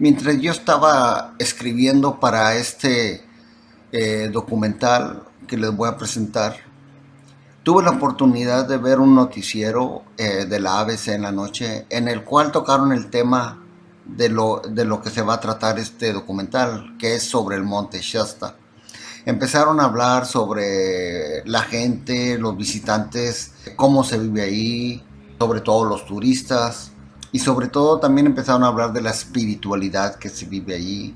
Mientras yo estaba escribiendo para este documental que les voy a presentar, tuve la oportunidad de ver un noticiero de la ABC en la noche en el cual tocaron el tema de lo que se va a tratar este documental, que es sobre el Monte Shasta. Empezaron a hablar sobre la gente, los visitantes, cómo se vive ahí, sobre todo los turistas, y sobre todo también empezaron a hablar de la espiritualidad que se vive allí,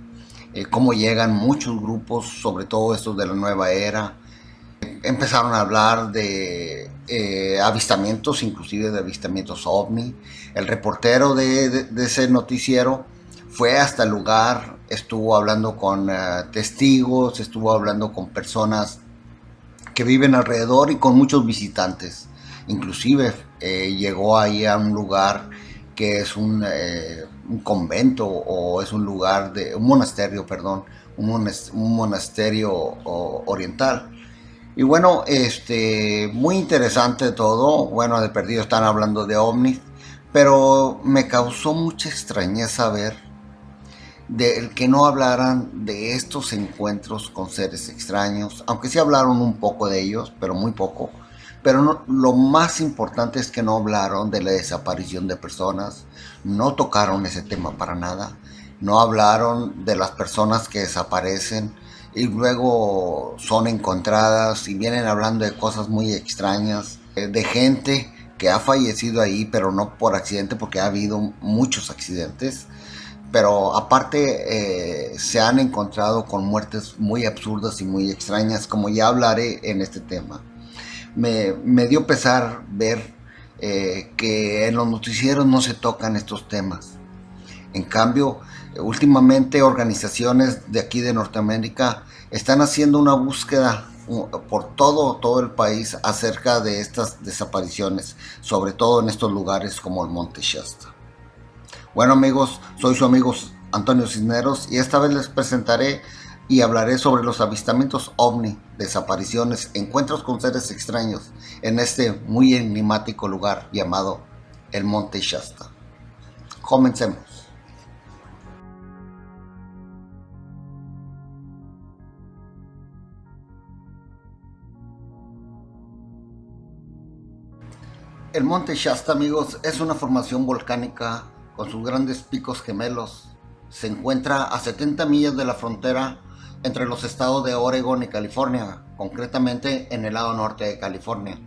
cómo llegan muchos grupos, sobre todo estos de la nueva era. Empezaron a hablar de avistamientos, inclusive de avistamientos ovni. El reportero de ese noticiero fue hasta el lugar, estuvo hablando con testigos, estuvo hablando con personas que viven alrededor y con muchos visitantes. Inclusive llegó ahí a un lugar que es un convento, o es un lugar de un monasterio, perdón, un monasterio oriental. Y bueno, muy interesante todo. Bueno, de perdido están hablando de ovnis, pero me causó mucha extrañeza ver de que no hablaran de estos encuentros con seres extraños, aunque sí hablaron un poco de ellos, pero muy poco. Pero lo más importante es que no hablaron de la desaparición de personas, no tocaron ese tema para nada, no hablaron de las personas que desaparecen y luego son encontradas y vienen hablando de cosas muy extrañas, de gente que ha fallecido ahí, pero no por accidente, porque ha habido muchos accidentes. Pero aparte se han encontrado con muertes muy absurdas y muy extrañas, como ya hablaré en este tema. Me dio pesar ver que en los noticieros no se tocan estos temas. En cambio, últimamente organizaciones de aquí de Norteamérica están haciendo una búsqueda por todo el país acerca de estas desapariciones, sobre todo en estos lugares como el Monte Shasta. Bueno amigos, soy su amigo Antonio Cisneros y esta vez les presentaré y hablaré sobre los avistamientos ovni, desapariciones, encuentros con seres extraños en este muy enigmático lugar llamado el Monte Shasta. Comencemos. El Monte Shasta, amigos, es una formación volcánica con sus grandes picos gemelos. Se encuentra a 70 millas de la frontera entre los estados de Oregon y California, concretamente en el lado norte de California.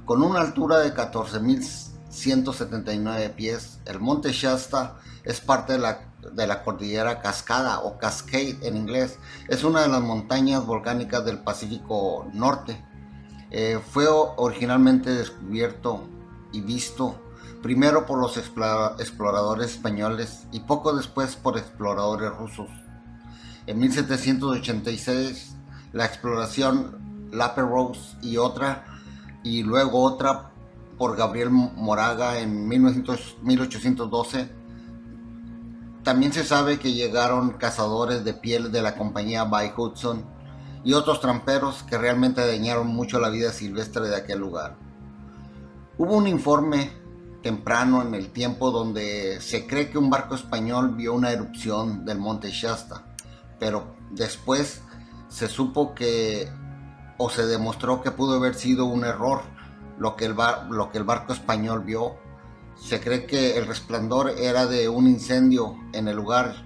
Con una altura de 14.179 pies, el Monte Shasta es parte de la cordillera Cascada o Cascade en inglés. Es una de las montañas volcánicas del Pacífico Norte. Fue originalmente descubierto y visto primero por los exploradores españoles y poco después por exploradores rusos. En 1786 la exploración Lapérouse y luego otra por Gabriel Moraga en 1812. También se sabe que llegaron cazadores de piel de la compañía By Hudson y otros tramperos que realmente dañaron mucho la vida silvestre de aquel lugar. Hubo un informe temprano en el tiempo donde se cree que un barco español vio una erupción del Monte Shasta, pero después se supo que, o se demostró que pudo haber sido un error lo que el barco español vio. Se cree que el resplandor era de un incendio en el lugar,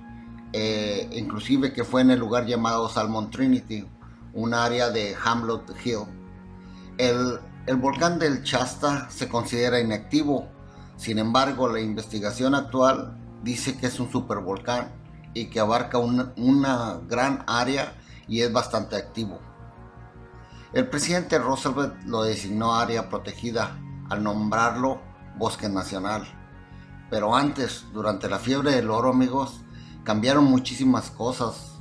inclusive que fue en el lugar llamado Salmon Trinity, un área de Hamlet Hill. El volcán del Shasta se considera inactivo. Sin embargo, la investigación actual dice que es un supervolcán y que abarca una gran área y es bastante activo. El presidente Roosevelt lo designó área protegida al nombrarlo Bosque Nacional. Pero antes, durante la fiebre del oro, amigos, cambiaron muchísimas cosas,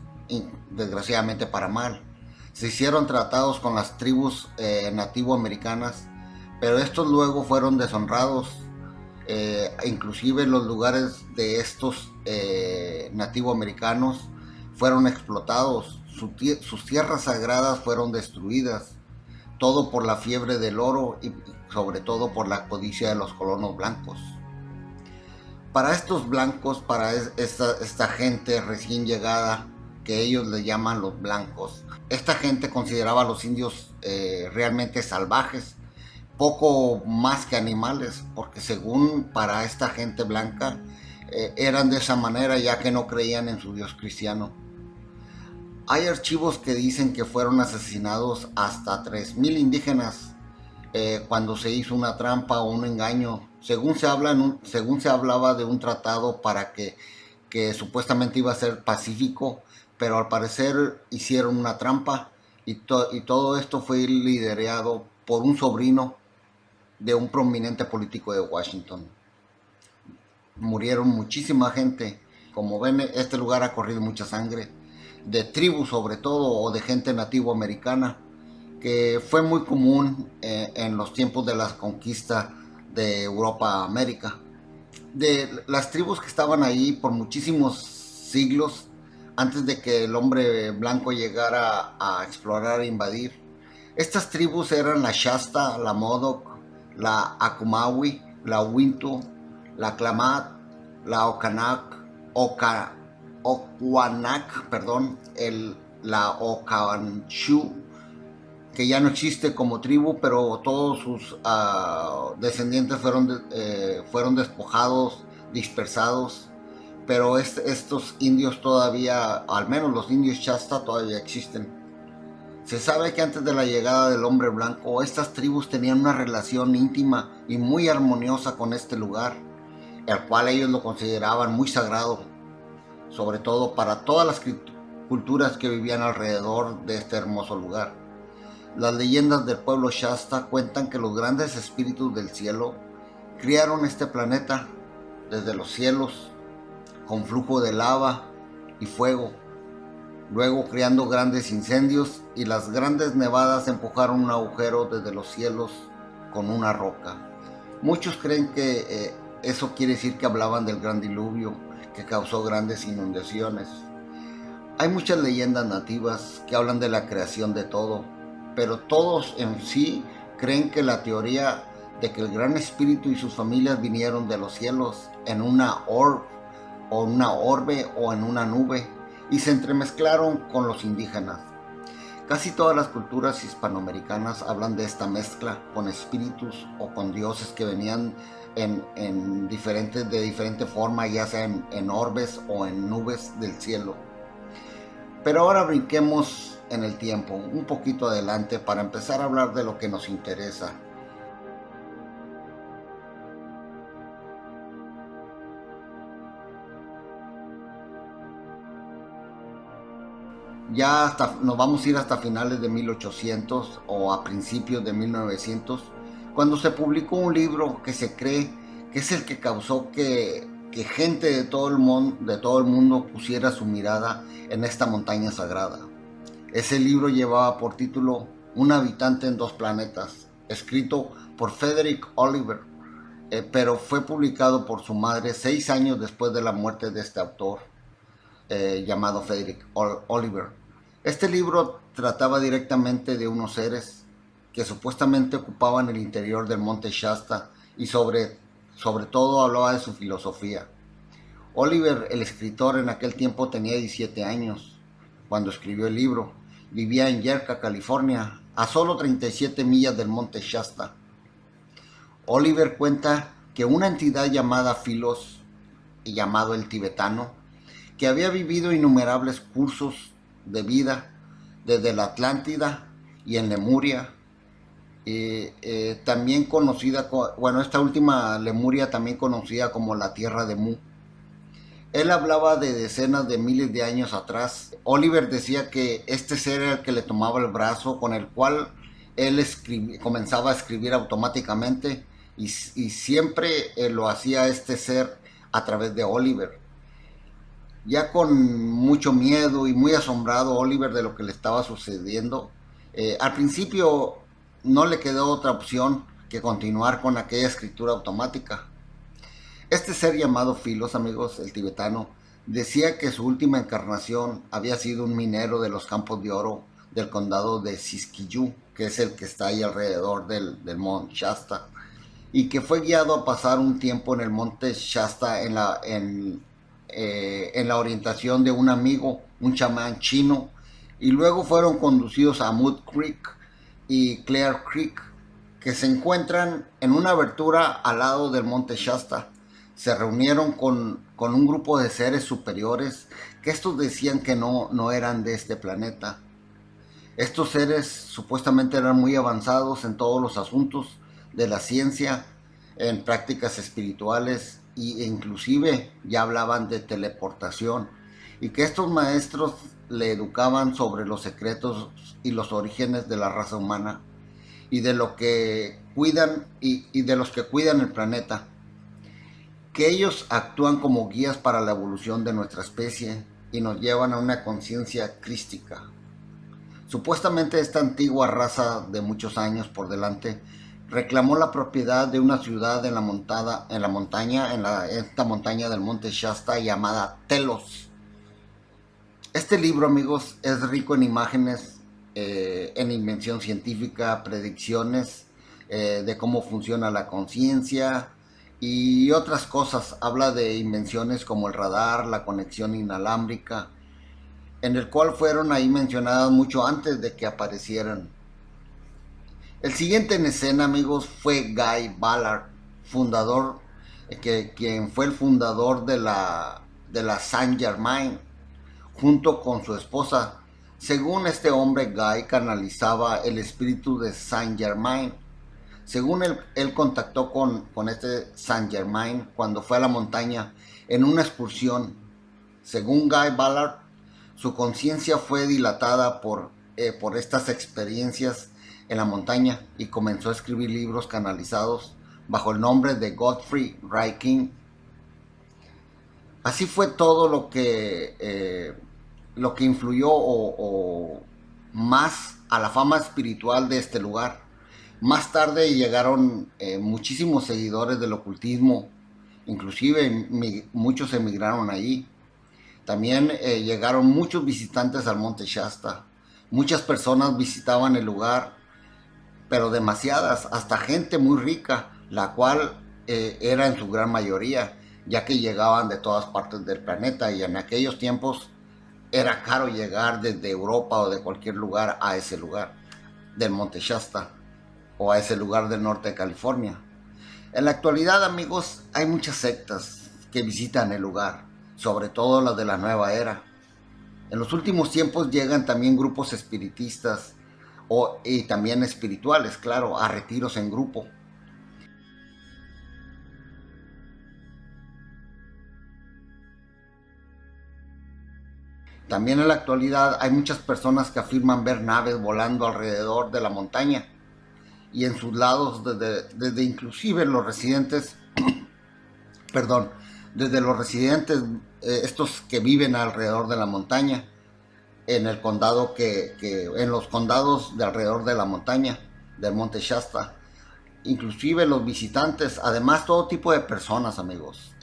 desgraciadamente para mal. Se hicieron tratados con las tribus nativoamericanas, pero estos luego fueron deshonrados. Inclusive los lugares de estos nativoamericanos fueron explotados, sus tierras sagradas fueron destruidas, todo por la fiebre del oro y sobre todo por la codicia de los colonos blancos. Para estos blancos, para esta gente recién llegada, que ellos le llaman los blancos, esta gente consideraba a los indios realmente salvajes, poco más que animales, porque según para esta gente blanca eran de esa manera, ya que no creían en su Dios cristiano. Hay archivos que dicen que fueron asesinados hasta 3.000 indígenas cuando se hizo una trampa o un engaño. Según se hablaba de un tratado para que supuestamente iba a ser pacífico, pero al parecer hicieron una trampa y todo esto fue liderado por un sobrino de un prominente político de Washington. Murieron muchísima gente. Como ven, este lugar ha corrido mucha sangre, de tribus sobre todo, o de gente nativo americana, que fue muy común en los tiempos de la conquista de Europa a América. De las tribus que estaban ahí por muchísimos siglos, antes de que el hombre blanco llegara a explorar e invadir. Estas tribus eran la Shasta, la Modoc, la Akumawi, la Wintu, la Klamath, la Okwanak, perdón, la Okanchu, que ya no existe como tribu, pero todos sus descendientes fueron despojados, dispersados. Pero estos indios todavía, al menos los indios Shasta, todavía existen. Se sabe que antes de la llegada del hombre blanco, estas tribus tenían una relación íntima y muy armoniosa con este lugar, el cual ellos lo consideraban muy sagrado, sobre todo para todas las culturas que vivían alrededor de este hermoso lugar. Las leyendas del pueblo Shasta cuentan que los grandes espíritus del cielo criaron este planeta desde los cielos con flujo de lava y fuego, luego creando grandes incendios, y las grandes nevadas empujaron un agujero desde los cielos con una roca. Muchos creen que eso quiere decir que hablaban del gran diluvio que causó grandes inundaciones. Hay muchas leyendas nativas que hablan de la creación de todo, pero todos en sí creen que la teoría de que el gran espíritu y sus familias vinieron de los cielos en una orbe o en una nube y se entremezclaron con los indígenas. Casi todas las culturas hispanoamericanas hablan de esta mezcla con espíritus o con dioses que venían de diferente forma, ya sea en orbes o en nubes del cielo. Pero ahora brinquemos en el tiempo, un poquito adelante, para empezar a hablar de lo que nos interesa. Nos vamos a ir hasta finales de 1800 o a principios de 1900, cuando se publicó un libro que se cree que es el que causó que gente de todo el mundo pusiera su mirada en esta montaña sagrada. Ese libro llevaba por título Un habitante en dos planetas, escrito por Frederick Oliver, pero fue publicado por su madre 6 años después de la muerte de este autor, llamado Frederick Oliver. Este libro trataba directamente de unos seres que supuestamente ocupaban el interior del monte Shasta y sobre todo hablaba de su filosofía. Oliver, el escritor, en aquel tiempo tenía 17 años cuando escribió el libro. Vivía en Yerka, California, a solo 37 millas del monte Shasta. Oliver cuenta que una entidad llamada Philos, y llamado el tibetano, que había vivido innumerables cursos de vida desde la Atlántida y en Lemuria, también conocida, esta última Lemuria también conocida como la tierra de Mu. Él hablaba de decenas de miles de años atrás. Oliver decía que este ser era el que le tomaba el brazo, con el cual él comenzaba a escribir automáticamente, y siempre lo hacía este ser a través de Oliver. Ya con mucho miedo y muy asombrado Oliver de lo que le estaba sucediendo, al principio no le quedó otra opción que continuar con aquella escritura automática. Este ser llamado Philos, amigos, el tibetano, decía que su última encarnación había sido un minero de los campos de oro del condado de Siskiyou, que es el que está ahí alrededor del Mont Shasta, y que fue guiado a pasar un tiempo en el monte Shasta en la orientación de un amigo, un chamán chino, y luego fueron conducidos a Mud Creek y Clear Creek, que se encuentran en una abertura al lado del monte Shasta. Se reunieron con un grupo de seres superiores que estos decían que no eran de este planeta. Estos seres supuestamente eran muy avanzados en todos los asuntos de la ciencia, en prácticas espirituales e inclusive ya hablaban de teleportación, y que estos maestros le educaban sobre los secretos y los orígenes de la raza humana y de lo que cuidan y de los que cuidan el planeta, que ellos actúan como guías para la evolución de nuestra especie y nos llevan a una conciencia crística. Supuestamente esta antigua raza de muchos años por delante reclamó la propiedad de una ciudad esta montaña del monte Shasta llamada Telos. Este libro, amigos, es rico en imágenes, en invención científica, predicciones de cómo funciona la conciencia y otras cosas. Habla de invenciones como el radar, la conexión inalámbrica, en el cual fueron ahí mencionadas mucho antes de que aparecieran. El siguiente en escena, amigos, fue Guy Ballard, fundador, quien fue el fundador de la Saint Germain, junto con su esposa. Según este hombre, Guy canalizaba el espíritu de Saint Germain. Según él contactó con este Saint Germain cuando fue a la montaña en una excursión. Según Guy Ballard, su conciencia fue dilatada por estas experiencias en la montaña y comenzó a escribir libros canalizados bajo el nombre de Godfrey King. Así fue todo lo que influyó o más a la fama espiritual de este lugar. Más tarde llegaron muchísimos seguidores del ocultismo, inclusive muchos emigraron allí. También llegaron muchos visitantes al monte Shasta. Muchas personas visitaban el lugar, pero demasiadas, hasta gente muy rica, la cual era en su gran mayoría, ya que llegaban de todas partes del planeta, y en aquellos tiempos era caro llegar desde Europa o de cualquier lugar a ese lugar del monte Shasta o a ese lugar del norte de California. En la actualidad, amigos, hay muchas sectas que visitan el lugar, sobre todo las de la nueva era. En los últimos tiempos llegan también grupos espiritistas y también espirituales, claro, a retiros en grupo. También en la actualidad hay muchas personas que afirman ver naves volando alrededor de la montaña y en sus lados, desde inclusive los residentes, perdón, desde los residentes, estos que viven alrededor de la montaña, en el condado en los condados de alrededor de la montaña, del monte Shasta, inclusive los visitantes, además todo tipo de personas, amigos.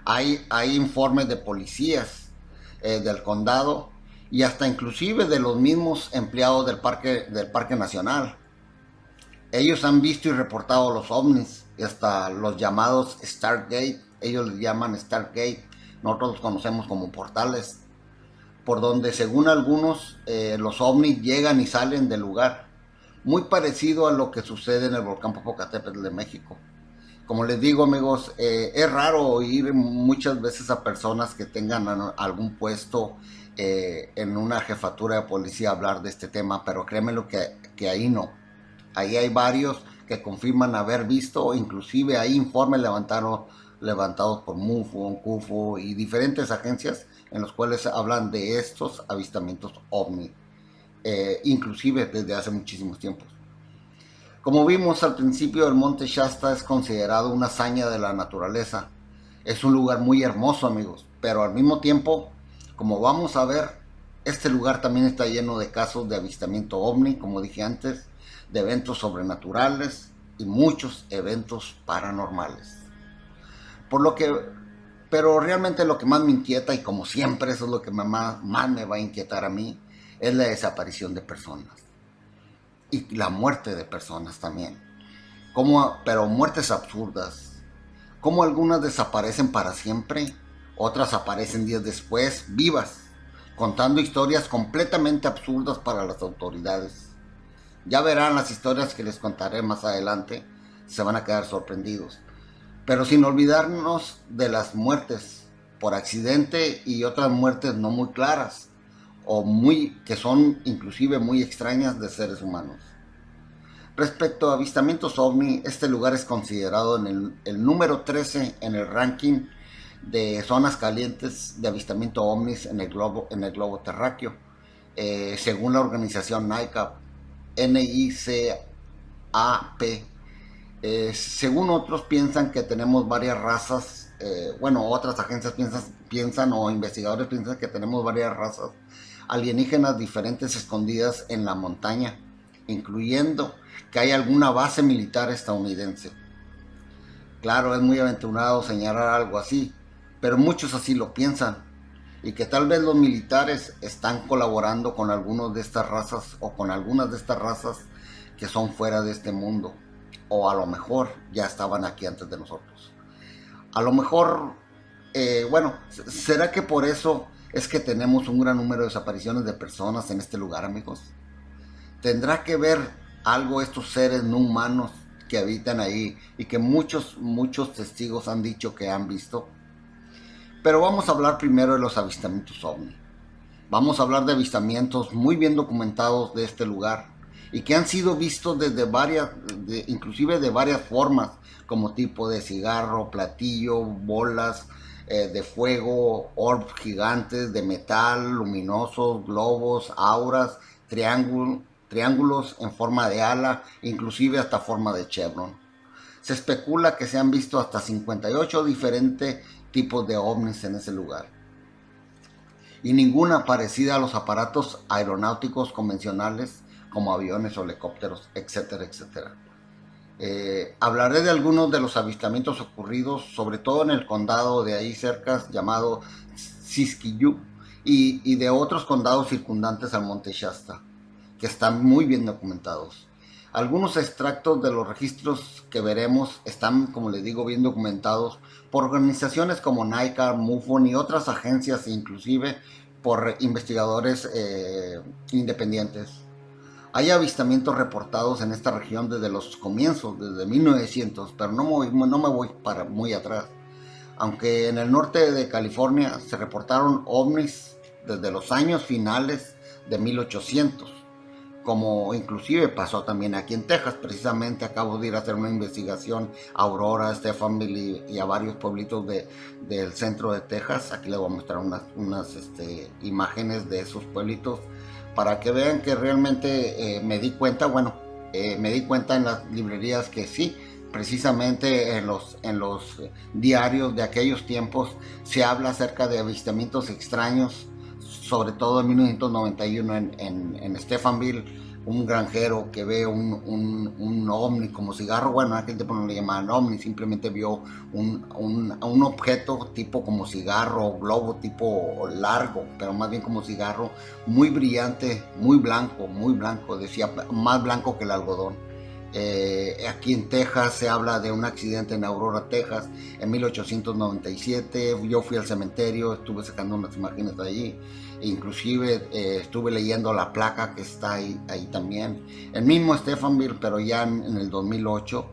Hay informes de policías del condado y hasta inclusive de los mismos empleados del parque nacional. Ellos han visto y reportado los ovnis y hasta los llamados Stargate. Ellos les llaman Stargate, nosotros los conocemos como portales, por donde según algunos los ovnis llegan y salen del lugar, muy parecido a lo que sucede en el volcán Popocatépetl de México. Como les digo, amigos, es raro oír muchas veces a personas que tengan algún puesto en una jefatura de policía hablar de este tema, pero créanme lo que ahí no. Ahí hay varios que confirman haber visto, inclusive hay informes levantados por MUFO, CUFO y diferentes agencias en los cuales hablan de estos avistamientos ovni, inclusive desde hace muchísimos tiempos. Como vimos al principio, el monte Shasta es considerado una hazaña de la naturaleza. Es un lugar muy hermoso, amigos, pero al mismo tiempo, como vamos a ver, este lugar también está lleno de casos de avistamiento ovni, como dije antes, de eventos sobrenaturales y muchos eventos paranormales. Pero realmente lo que más me inquieta, y como siempre eso es lo que más me va a inquietar a mí, es la desaparición de personas y la muerte de personas también. pero muertes absurdas. Como algunas desaparecen para siempre, otras aparecen días después, vivas, contando historias completamente absurdas para las autoridades. Ya verán las historias que les contaré más adelante, se van a quedar sorprendidos. Pero sin olvidarnos de las muertes por accidente y otras muertes no muy claras, que son inclusive muy extrañas de seres humanos. Respecto a avistamientos ovni, este lugar es considerado en el número 13 en el ranking de zonas calientes de avistamiento ovnis en el globo terráqueo, según la organización NICAP. Según otros piensan que tenemos varias razas, otras agencias piensan o investigadores piensan que tenemos varias razas alienígenas diferentes escondidas en la montaña, incluyendo que hay alguna base militar estadounidense. Claro, es muy aventurado señalar algo así, pero muchos así lo piensan, y que tal vez los militares están colaborando con algunas de estas razas que son fuera de este mundo, o a lo mejor ya estaban aquí antes de nosotros. A lo mejor, ¿será que por eso es que tenemos un gran número de desapariciones de personas en este lugar, amigos? ¿Tendrá que ver algo estos seres no humanos que habitan ahí y que muchos testigos han dicho que han visto? Pero vamos a hablar primero de los avistamientos ovni. Vamos a hablar de avistamientos muy bien documentados de este lugar y que han sido vistos desde inclusive de varias formas, como tipo de cigarro, platillo, bolas de fuego, orbs gigantes de metal, luminosos, globos, auras, triángulos en forma de ala, inclusive hasta forma de chevron. Se especula que se han visto hasta 58 diferentes tipos de ovnis en ese lugar, y ninguna parecida a los aparatos aeronáuticos convencionales como aviones o helicópteros, etcétera, etcétera. Hablaré de algunos de los avistamientos ocurridos, sobre todo en el condado de ahí cerca, llamado Siskiyou, y de otros condados circundantes al monte Shasta, que están muy bien documentados. Algunos extractos de los registros que veremos están, como les digo, bien documentados por organizaciones como NICAR, MUFON y otras agencias, inclusive por investigadores independientes. Hay avistamientos reportados en esta región desde los comienzos, desde 1900, pero no me voy para muy atrás. Aunque en el norte de California se reportaron ovnis desde los años finales de 1800. Como inclusive pasó también aquí en Texas. Precisamente acabo de ir a hacer una investigación a Aurora, Stephenville y a varios pueblitos del centro de Texas. Aquí les voy a mostrar unas imágenes de esos pueblitos para que vean que realmente me di cuenta en las librerías que sí, precisamente en los diarios de aquellos tiempos se habla acerca de avistamientos extraños, sobre todo en 1991 en Stephenville, un granjero que ve un ovni como cigarro. Bueno, a aquel tiempo no le llamaban ovni, simplemente vio un objeto tipo como cigarro, globo tipo largo, pero más bien como cigarro, muy brillante, muy blanco, decía, más blanco que el algodón. Aquí en Texas se habla de un accidente en Aurora, Texas, en 1897. Yo fui al cementerio, estuve sacando unas imágenes de allí, inclusive estuve leyendo la placa que está ahí también. El mismo Stephenville, pero ya en el 2008,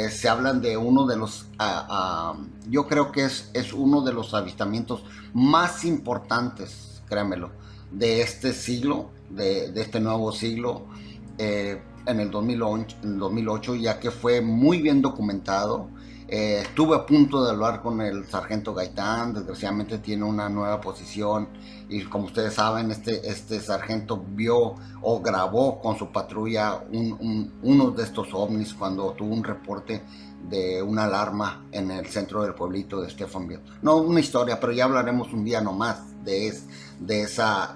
se hablan de uno de los, yo creo que es uno de los avistamientos más importantes, créanmelo, de este siglo, de este nuevo siglo. En el 2008, ya que fue muy bien documentado. Estuve a punto de hablar con el sargento Gaitán, desgraciadamente tiene una nueva posición y como ustedes saben, este sargento vio o grabó con su patrulla uno de estos ovnis cuando tuvo un reporte de una alarma en el centro del pueblito de Stephenville. No una historia, pero ya hablaremos un día nomás de esa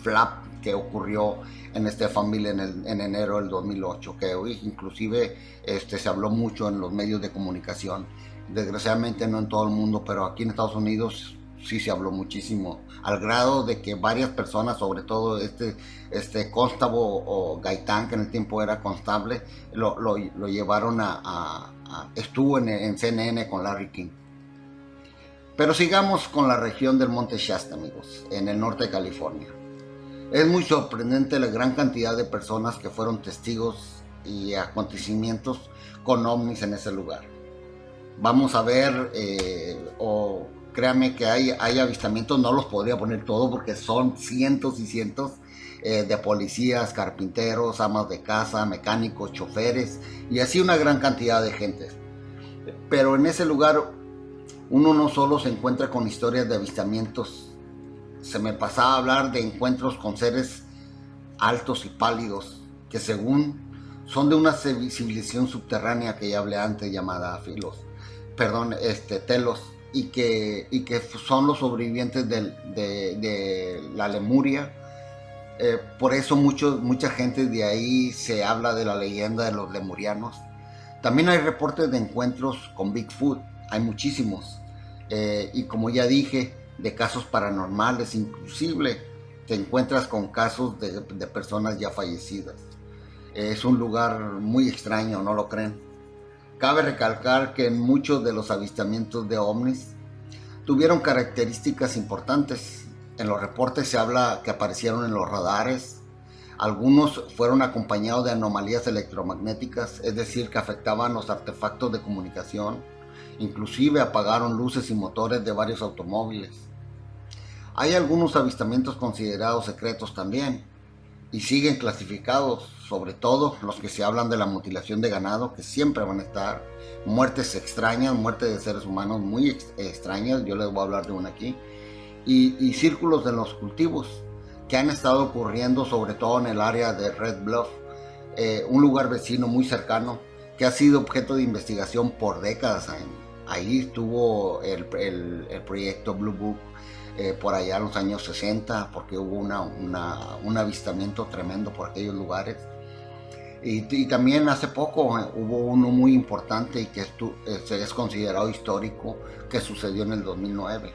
flap que ocurrió en Stephenville en enero del 2008, que hoy inclusive se habló mucho en los medios de comunicación. Desgraciadamente no en todo el mundo, pero aquí en Estados Unidos sí se habló muchísimo, al grado de que varias personas, sobre todo este constable o Gaitán, que en el tiempo era constable, lo llevaron estuvo en CNN con Larry King. Pero sigamos con la región del Monte Shasta, amigos, en el norte de California. Es muy sorprendente la gran cantidad de personas que fueron testigos y acontecimientos con ovnis en ese lugar. Vamos a ver, o créanme que hay avistamientos, no los podría poner todos porque son cientos y cientos de policías, carpinteros, amas de casa, mecánicos, choferes y así una gran cantidad de gente. Pero en ese lugar uno no solo se encuentra con historias de avistamientos, se me pasaba a hablar de encuentros con seres altos y pálidos que según son de una civilización subterránea que ya hablé antes llamada Telos, y que son los sobrevivientes de la Lemuria. Por eso mucha gente de ahí se habla de la leyenda de los lemurianos. También hay reportes de encuentros con Bigfoot, hay muchísimos. Y como ya dije, de casos paranormales, inclusive te encuentras con casos de personas ya fallecidas. Es un lugar muy extraño, ¿no lo creen? Cabe recalcar que muchos de los avistamientos de ovnis tuvieron características importantes. En los reportes se habla que aparecieron en los radares. Algunos fueron acompañados de anomalías electromagnéticas, es decir, que afectaban los artefactos de comunicación. Inclusive apagaron luces y motores de varios automóviles. Hay algunos avistamientos considerados secretos también y siguen clasificados, sobre todo los que se hablan de la mutilación de ganado, que siempre van a estar, muertes extrañas, muertes de seres humanos muy extrañas, yo les voy a hablar de una aquí, y círculos de los cultivos que han estado ocurriendo sobre todo en el área de Red Bluff, un lugar vecino muy cercano que ha sido objeto de investigación por décadas. Ahí estuvo el proyecto Blue Book por allá en los años 60, porque hubo un avistamiento tremendo por aquellos lugares. Y también hace poco hubo uno muy importante y que es considerado histórico, que sucedió en el 2009.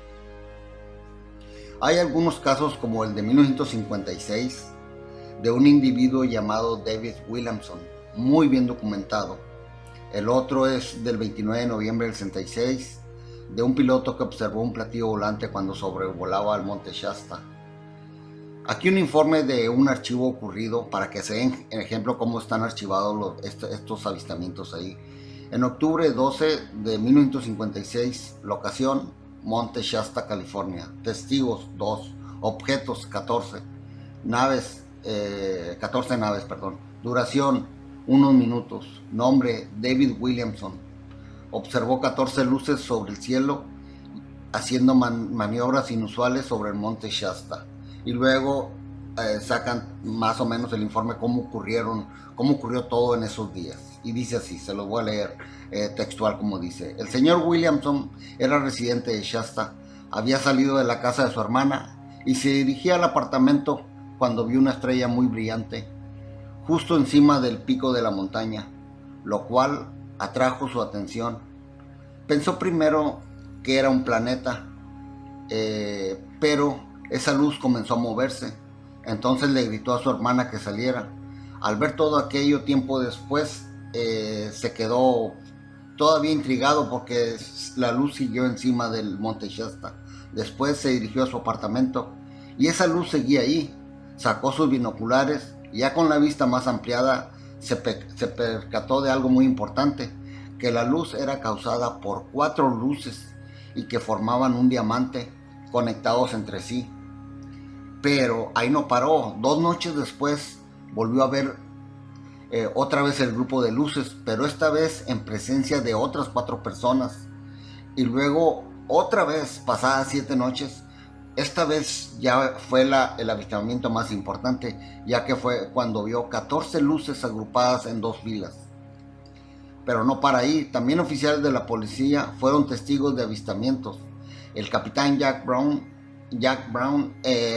Hay algunos casos como el de 1956 de un individuo llamado David Williamson, muy bien documentado. El otro es del 29 de noviembre del 66, de un piloto que observó un platillo volante cuando sobrevolaba el Monte Shasta. Aquí un informe de un archivo ocurrido para que se den en ejemplo cómo están archivados estos avistamientos ahí. En octubre 12 de 1956, locación Monte Shasta, California. Testigos 2, objetos 14, 14 naves. Duración 1 minutos. Nombre David Williamson. Observó 14 luces sobre el cielo haciendo maniobras inusuales sobre el Monte Shasta. Y luego sacan más o menos el informe cómo ocurrió todo en esos días. Y dice así, se los voy a leer textual como dice. El señor Williamson era residente de Shasta, había salido de la casa de su hermana y se dirigía al apartamento cuando vio una estrella muy brillante justo encima del pico de la montaña, lo cual atrajo su atención. Pensó primero que era un planeta, pero esa luz comenzó a moverse. Entonces le gritó a su hermana que saliera. Al ver todo aquello tiempo después, se quedó todavía intrigado porque la luz siguió encima del Monte Shasta. Después se dirigió a su apartamento y esa luz seguía ahí. Sacó sus binoculares y ya con la vista más ampliada se percató de algo muy importante, que la luz era causada por 4 luces y que formaban un diamante conectados entre sí. Pero ahí no paró. 2 noches después volvió a ver otra vez el grupo de luces, pero esta vez en presencia de otras 4 personas. Y luego otra vez, pasadas 7 noches, esta vez ya fue el avistamiento más importante, ya que fue cuando vio 14 luces agrupadas en 2 filas. Pero no para ahí, también oficiales de la policía fueron testigos de avistamientos. El capitán Jack Brown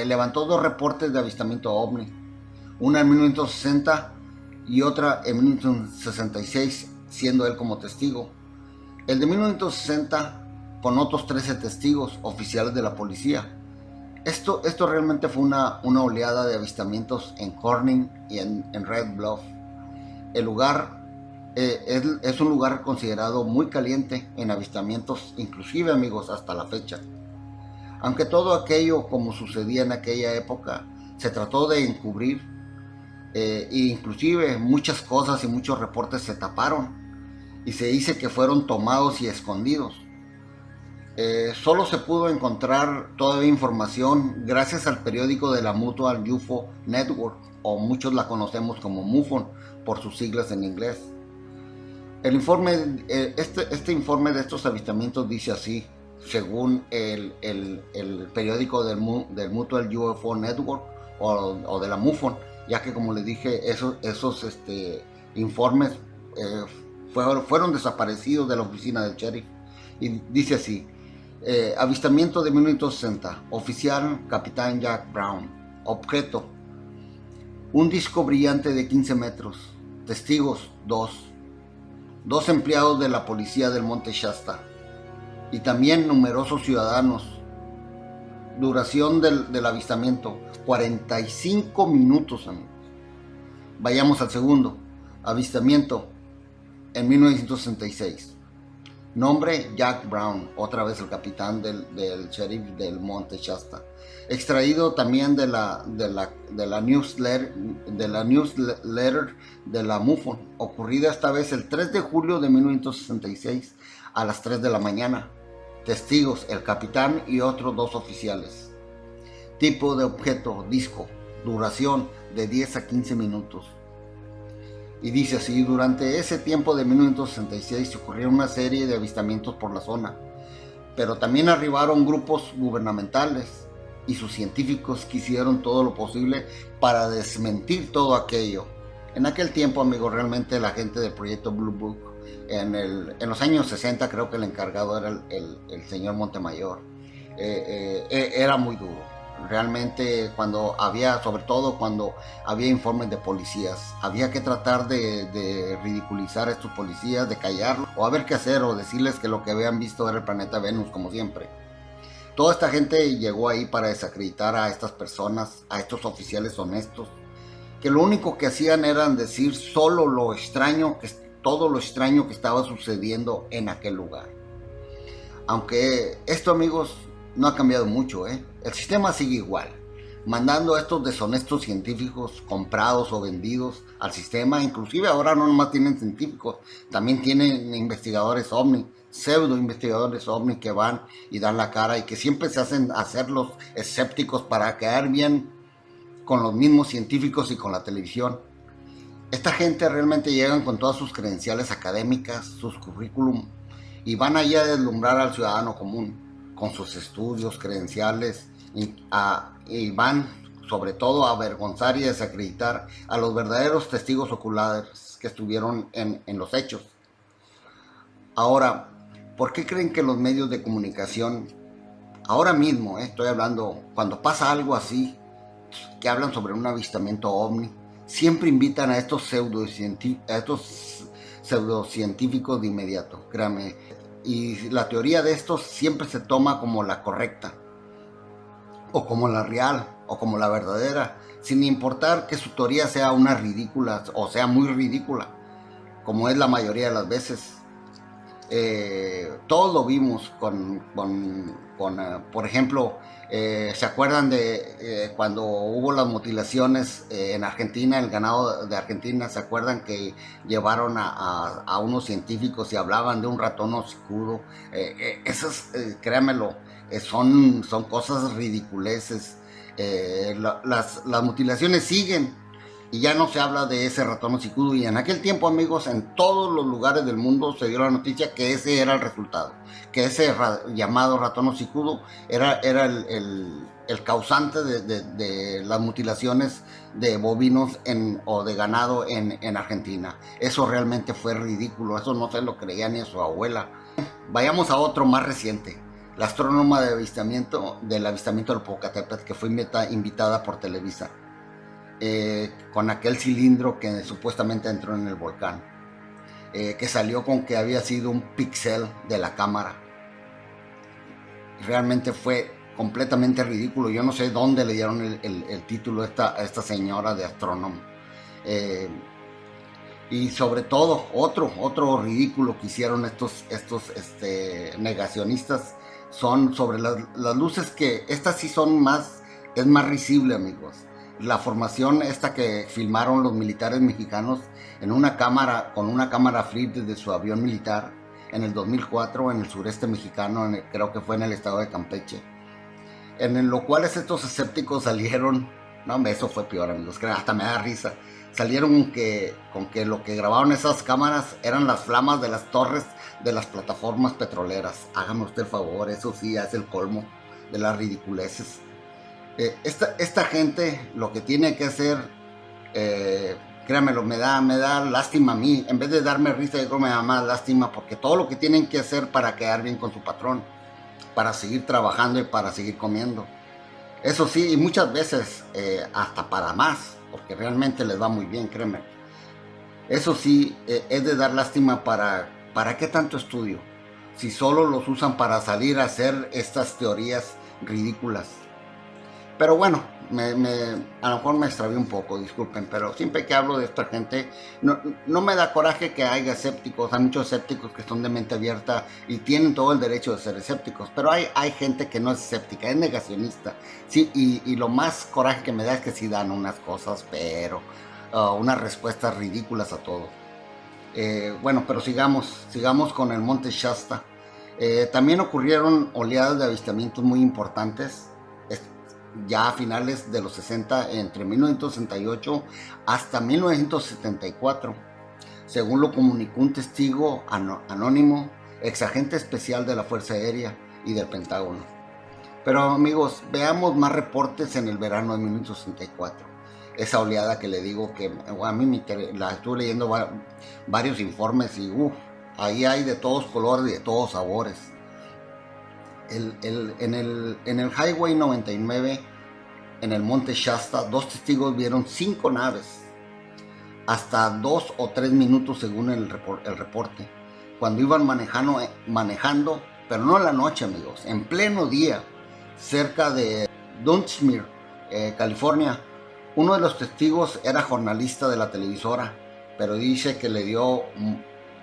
levantó 2 reportes de avistamiento ovni, una en 1960 y otra en 1966, siendo él como testigo. El de 1960 con otros 13 testigos oficiales de la policía. Esto realmente fue una oleada de avistamientos en Corning y en Red Bluff. El lugar es un lugar considerado muy caliente en avistamientos, inclusive, amigos, hasta la fecha. Aunque todo aquello, como sucedía en aquella época, se trató de encubrir, e inclusive muchas cosas y muchos reportes se taparon y se dice que fueron tomados y escondidos. Solo se pudo encontrar todavía información gracias al periódico de la Mutual UFO Network, o muchos la conocemos como MUFON por sus siglas en inglés. El informe, este informe de estos avistamientos dice así, según el periódico del Mutual UFO Network o de la MUFON, ya que, como les dije, esos informes fueron desaparecidos de la oficina del sheriff. Y dice así: avistamiento de 1960, oficial capitán Jack Brown, objeto, un disco brillante de 15 metros, testigos 2 empleados de la policía del Monte Shasta y también numerosos ciudadanos. Duración del avistamiento, 45 minutos, amigos. Vayamos al segundo. Avistamiento en 1966. Nombre: Jack Brown, otra vez el capitán del sheriff del Monte Shasta. Extraído también de la newsletter de la MUFON, ocurrida esta vez el 3 de julio de 1966 a las 3 de la mañana. Testigos: el capitán y otros 2 oficiales. Tipo de objeto: disco. Duración de 10 a 15 minutos. Y dice así: durante ese tiempo de 1966 se ocurrieron una serie de avistamientos por la zona, pero también arribaron grupos gubernamentales y sus científicos que hicieron todo lo posible para desmentir todo aquello. En aquel tiempo, amigos, realmente la gente del proyecto Blue Book, en los años 60, creo que el encargado era el señor Montemayor. Era muy duro. Realmente, sobre todo cuando había informes de policías, había que tratar de ridiculizar a estos policías, de callarlos, o a ver qué hacer, o decirles que lo que habían visto era el planeta Venus, como siempre. Toda esta gente llegó ahí para desacreditar a estas personas, a estos oficiales honestos, que lo único que hacían era decir solo todo lo extraño que estaba sucediendo en aquel lugar. Aunque esto, amigos, no ha cambiado mucho, El sistema sigue igual, mandando a estos deshonestos científicos comprados o vendidos al sistema. Inclusive ahora no nomás tienen científicos, también tienen investigadores OVNI, pseudo investigadores OVNI, que van y dan la cara y que siempre se hacen hacerlos escépticos para quedar bien con los mismos científicos y con la televisión. Esta gente realmente llegan con todas sus credenciales académicas, sus currículum, y van allí a deslumbrar al ciudadano común con sus estudios, credenciales, y van sobre todo a avergonzar y desacreditar a los verdaderos testigos oculares que estuvieron en los hechos. Ahora, ¿por qué creen que los medios de comunicación, ahora mismo, estoy hablando, cuando pasa algo así, que hablan sobre un avistamiento ovni, siempre invitan a estos pseudocientíficos de inmediato? Créanme. Y la teoría de estos siempre se toma como la correcta, o como la real, o como la verdadera, sin importar que su teoría sea una ridícula, o sea muy ridícula, como es la mayoría de las veces. Todos lo vimos por ejemplo, ¿se acuerdan de cuando hubo las mutilaciones en Argentina, el ganado de Argentina? ¿Se acuerdan que llevaron a unos científicos y hablaban de un ratón hocicudo? Esas, créanmelo, son cosas ridiculeces. Las mutilaciones siguen y ya no se habla de ese ratón hocicudo. Y en aquel tiempo, amigos, en todos los lugares del mundo se dio la noticia que ese era el resultado, que ese llamado ratón hocicudo era el causante de las mutilaciones de bovinos o de ganado en Argentina. Eso realmente fue ridículo, eso no se lo creía ni a su abuela. Vayamos a otro más reciente. La astrónoma del avistamiento del Popocatépetl, que fue invitada por Televisa, con aquel cilindro que supuestamente entró en el volcán, que salió con que había sido un píxel de la cámara. realmente fue completamente ridículo. Yo no sé dónde le dieron el título a esta señora de astrónoma. Eh, y sobre todo, otro ridículo que hicieron estos negacionistas son sobre las luces, que estas sí son más, es más risible, amigos. La formación esta que filmaron los militares mexicanos en una cámara, con una cámara flip desde su avión militar en el 2004 en el sureste mexicano, creo que fue en el estado de Campeche, en lo cual estos escépticos salieron, no, eso fue peor, amigos, que hasta me da risa. Salieron con que lo que grabaron esas cámaras eran las flamas de las torres de las plataformas petroleras. Hágame usted el favor, eso sí es el colmo de las ridiculeces. Esta gente lo que tiene que hacer, créamelo, me da lástima a mí. En vez de darme risa, yo creo que me da más lástima, porque todo lo que tienen que hacer para quedar bien con su patrón, para seguir trabajando y para seguir comiendo. Eso sí, y muchas veces hasta para más, porque realmente les va muy bien, créeme. Eso sí, es de dar lástima. ¿Para qué tanto estudio? Si solo los usan para salir a hacer estas teorías ridículas. Pero bueno, a lo mejor me extravié un poco, disculpen, pero siempre que hablo de esta gente, no me da coraje que haya escépticos. Hay muchos escépticos que son de mente abierta y tienen todo el derecho de ser escépticos, pero hay gente que no es escéptica, es negacionista. Sí, y lo más coraje que me da es que sí dan unas cosas, pero unas respuestas ridículas a todo. Bueno, pero sigamos con el Monte Shasta. También ocurrieron oleadas de avistamientos muy importantes ya a finales de los 60, entre 1968 hasta 1974, según lo comunicó un testigo anónimo, exagente especial de la Fuerza Aérea y del Pentágono. Pero amigos, veamos más reportes en el verano de 1964. Esa oleada que le digo que a mí la estuve leyendo varios informes y ahí hay de todos colores y de todos sabores. En el Highway 99, en el Monte Shasta, dos testigos vieron 5 naves, hasta 2 o 3 minutos según el reporte, cuando iban manejando, pero no en la noche, amigos, en pleno día, cerca de Dunsmuir, California. Uno de los testigos era jornalista de la televisora, pero dice que le dio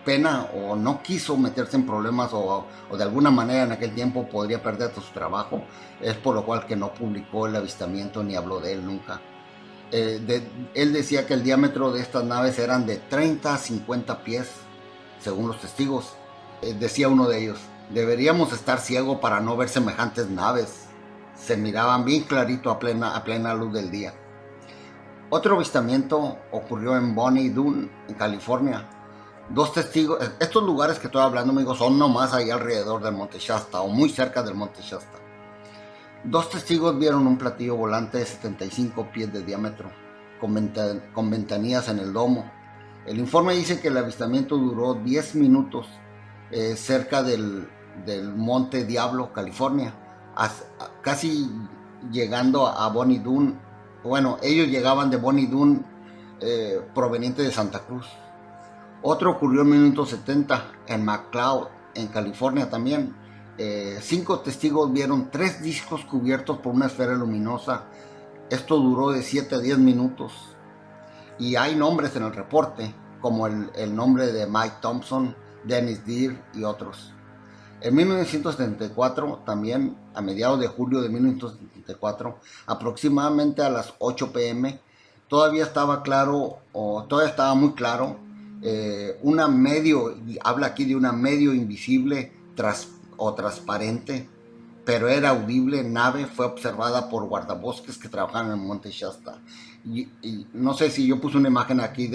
pena o no quiso meterse en problemas o de alguna manera en aquel tiempo podría perder su trabajo. Es por lo cual que no publicó el avistamiento ni habló de él nunca. Él decía que el diámetro de estas naves eran de 30 a 50 pies, según los testigos. Decía uno de ellos: deberíamos estar ciegos para no ver semejantes naves. Se miraban bien clarito a plena luz del día. Otro avistamiento ocurrió en Bonnie Doon, en California. Dos testigos, estos lugares que estoy hablando, amigos, son nomás ahí alrededor del Monte Shasta o muy cerca del Monte Shasta. Dos testigos vieron un platillo volante de 75 pies de diámetro, con ventanillas en el domo. El informe dice que el avistamiento duró 10 minutos cerca del Monte Diablo, California, casi llegando a Bonnie Doon. Bueno, ellos llegaban de Bonnie Doon proveniente de Santa Cruz. Otro ocurrió en 1970 en McCloud, en California también. 5 testigos vieron 3 discos cubiertos por una esfera luminosa. Esto duró de 7 a 10 minutos. Y hay nombres en el reporte, como el nombre de Mike Thompson, Dennis Deere y otros. En 1974, también a mediados de julio de 1974, aproximadamente a las 8 p.m., todavía estaba muy claro, habla aquí de una medio invisible o transparente, pero era audible nave fue observada por guardabosques que trabajaban en el Monte Shasta. Y no sé si yo puse una imagen aquí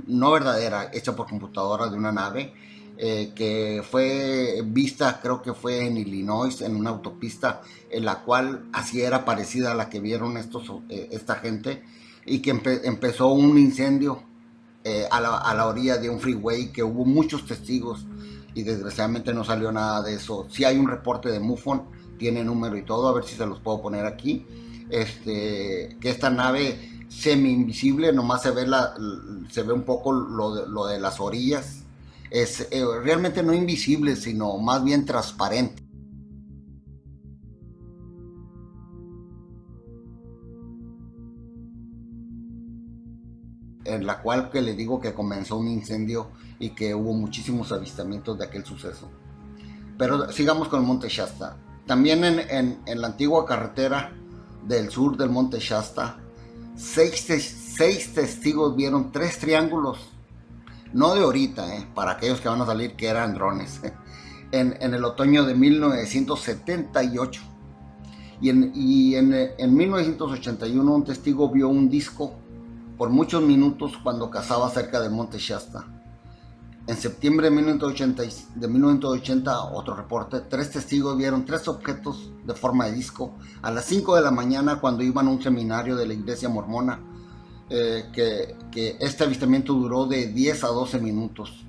no verdadera, hecha por computadora, de una nave que fue vista, creo que fue en Illinois, en una autopista, en la cual así era parecida a la que vieron esta gente, y que empezó un incendio a la orilla de un freeway, que hubo muchos testigos y desgraciadamente no salió nada de eso. Sí hay un reporte de MUFON, tiene número y todo, a ver si se los puedo poner aquí, que esta nave semi invisible, nomás se ve un poco lo de las orillas, es realmente no invisible, sino más bien transparente. en la cual que le digo que comenzó un incendio y que hubo muchísimos avistamientos de aquel suceso. Pero sigamos con el Monte Shasta. También en la antigua carretera del sur del Monte Shasta, seis testigos vieron tres triángulos, no de ahorita, para aquellos que van a salir que eran drones, en el otoño de 1978. En 1981 un testigo vio un disco por muchos minutos cuando cazaba cerca del Monte Shasta. En septiembre de 1980, otro reporte, tres testigos vieron tres objetos de forma de disco a las 5 de la mañana cuando iban a un seminario de la iglesia mormona, que este avistamiento duró de 10 a 12 minutos.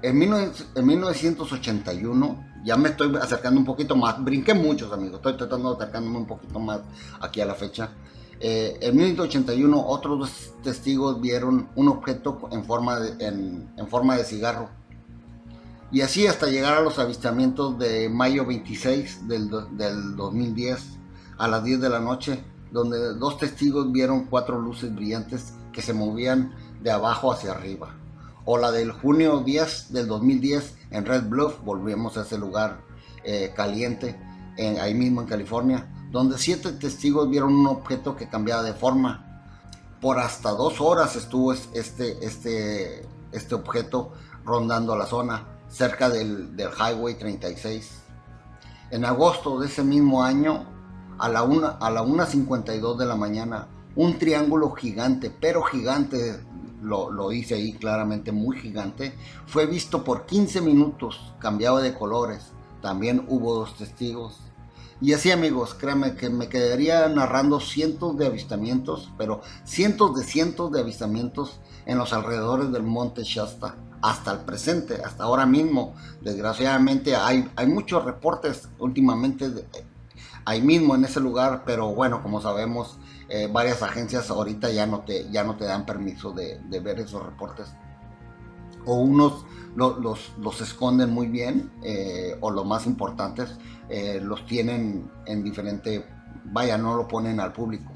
En 1981, ya me estoy acercando un poquito más, brinqué muchos amigos, estoy tratando de acercarme un poquito más aquí a la fecha. En 1981 otros dos testigos vieron un objeto en forma de cigarro. Y así hasta llegar a los avistamientos de mayo 26 del 2010 a las 10 de la noche, donde dos testigos vieron cuatro luces brillantes que se movían de abajo hacia arriba. O la del junio 10 del 2010 en Red Bluff, volvemos a ese lugar caliente, ahí mismo en California, donde 7 testigos vieron un objeto que cambiaba de forma. Por hasta 2 horas estuvo este objeto rondando la zona, cerca del Highway 36. En agosto de ese mismo año, a la 1:52 de la mañana, un triángulo gigante, pero gigante, lo hice ahí claramente, muy gigante, fue visto por 15 minutos, cambiaba de colores. También hubo 2 testigos. Y así amigos, créanme que me quedaría narrando cientos de avistamientos, pero cientos de avistamientos en los alrededores del Monte Shasta, hasta el presente, hasta ahora mismo. Desgraciadamente hay muchos reportes últimamente ahí mismo en ese lugar, pero bueno, como sabemos, varias agencias ahorita ya no te dan permiso de ver esos reportes. O unos los esconden muy bien, o los más importantes los tienen en diferente, vaya, no lo ponen al público.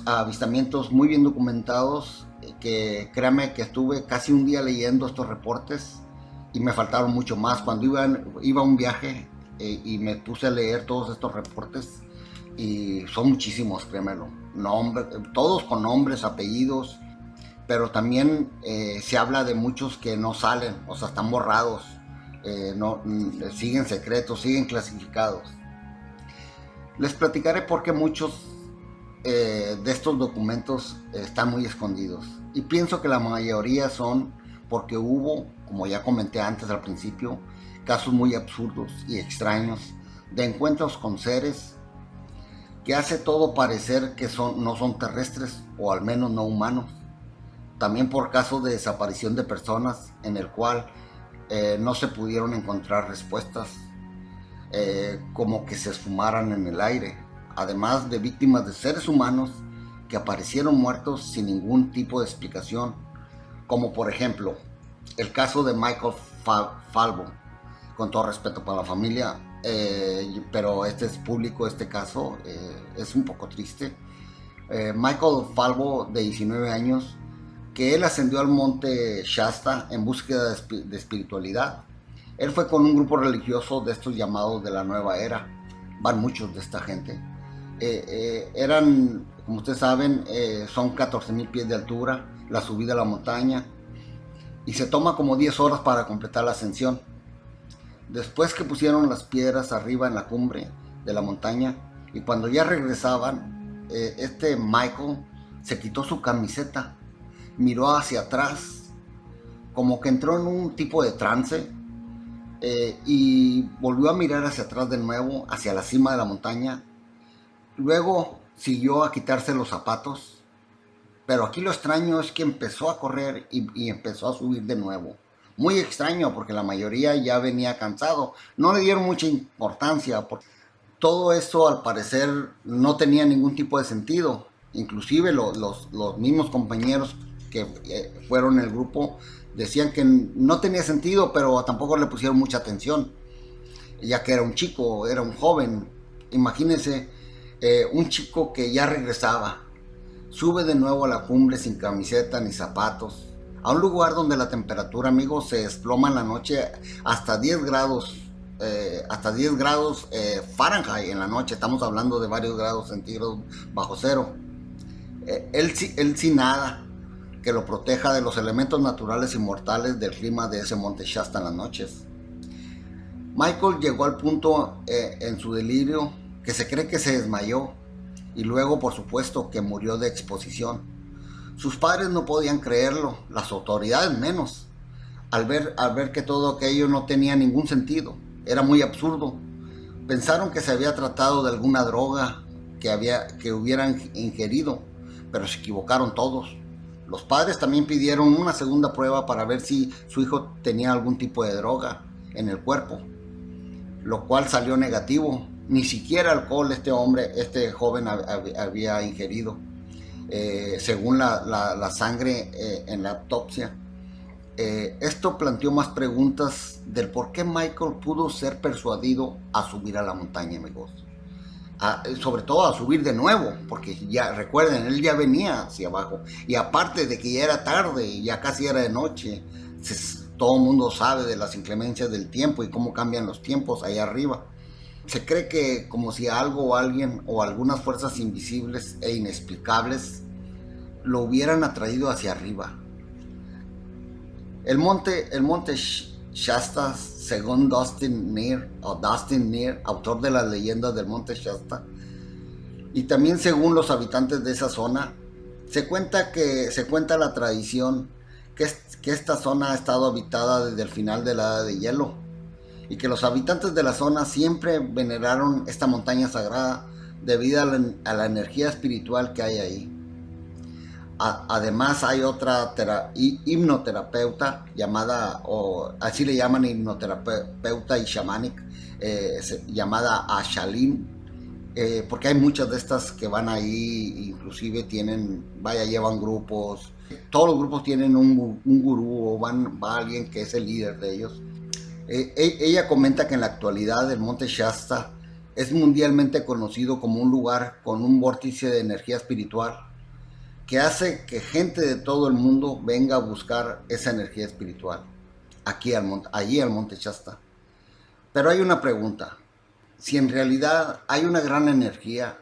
Avistamientos muy bien documentados, que créame que estuve casi un día leyendo estos reportes y me faltaron mucho más. Cuando iba a un viaje y me puse a leer todos estos reportes, y son muchísimos, créemelo, todos con nombres, apellidos, pero también se habla de muchos que no salen, o sea, están borrados, siguen secretos, siguen clasificados. Les platicaré por qué muchos de estos documentos están muy escondidos, y pienso que la mayoría son porque hubo, como ya comenté antes al principio, casos muy absurdos y extraños de encuentros con seres que hace todo parecer que no son terrestres, o al menos no humanos. También por casos de desaparición de personas en el cual no se pudieron encontrar respuestas, como que se esfumaran en el aire. Además de víctimas de seres humanos que aparecieron muertos sin ningún tipo de explicación, como por ejemplo el caso de Michael Falvo. Con todo respeto para la familia, pero este es público, este caso es un poco triste. Michael Falvo, de 19 años, que él ascendió al monte Shasta en búsqueda de espiritualidad. Él fue con un grupo religioso de estos llamados de la nueva era. Van muchos de esta gente. Eran, como ustedes saben, son 14,000 pies de altura la subida a la montaña, y se toma como 10 horas para completar la ascensión. Después que pusieron las piedras arriba en la cumbre de la montaña, y cuando ya regresaban, Michael se quitó su camiseta, miró hacia atrás, como que entró en un tipo de trance, y volvió a mirar hacia atrás de nuevo, hacia la cima de la montaña. Luego siguió a quitarse los zapatos, pero aquí lo extraño es que empezó a correr y empezó a subir de nuevo. Muy extraño, porque la mayoría ya venía cansado. No le dieron mucha importancia, porque todo esto al parecer no tenía ningún tipo de sentido. Inclusive los mismos compañeros que fueron el grupo Decían que no tenía sentido, pero tampoco le pusieron mucha atención, ya que era un chico, era un joven. Imagínense, un chico que ya regresaba, sube de nuevo a la cumbre sin camiseta ni zapatos, a un lugar donde la temperatura, amigos, se desploma en la noche hasta 10 grados, Fahrenheit en la noche. Estamos hablando de varios grados centígrados bajo cero. Él sin nada que lo proteja de los elementos naturales y mortales del clima de ese monte Shasta en las noches. Michael llegó al punto en su delirio que se cree que se desmayó y luego, por supuesto, que murió de exposición. Sus padres no podían creerlo, las autoridades menos, al ver que todo aquello no tenía ningún sentido. Era muy absurdo. Pensaron que se había tratado de alguna droga que hubieran ingerido, pero se equivocaron todos. Los padres también pidieron una segunda prueba para ver si su hijo tenía algún tipo de droga en el cuerpo, lo cual salió negativo. Ni siquiera alcohol este joven había ingerido, según la sangre en la autopsia. Esto planteó más preguntas del por qué Michael pudo ser persuadido a subir a la montaña, amigos. Sobre todo a subir de nuevo, porque ya recuerden, él ya venía hacia abajo, y aparte de que ya era tarde y ya casi era de noche, todo el mundo sabe de las inclemencias del tiempo y cómo cambian los tiempos ahí arriba. Se cree que como si algo o alguien o algunas fuerzas invisibles e inexplicables lo hubieran atraído hacia arriba. El monte Shasta, según Dustin Neer, autor de las leyendas del monte Shasta, y también según los habitantes de esa zona, se cuenta la tradición que esta zona ha estado habitada desde el final de la Edad de Hielo, y que los habitantes de la zona siempre veneraron esta montaña sagrada debido a la energía espiritual que hay ahí. Además hay otra hipnoterapeuta llamada, o así le llaman, hipnoterapeuta y shamanic, llamada Ashalin, porque hay muchas de estas que van ahí, inclusive llevan grupos. Todos los grupos tienen un gurú o va alguien que es el líder de ellos. Ella comenta que en la actualidad el monte Shasta es mundialmente conocido como un lugar con un vórtice de energía espiritual que hace que gente de todo el mundo venga a buscar esa energía espiritual allí al monte Shasta. Pero hay una pregunta: si en realidad hay una gran energía,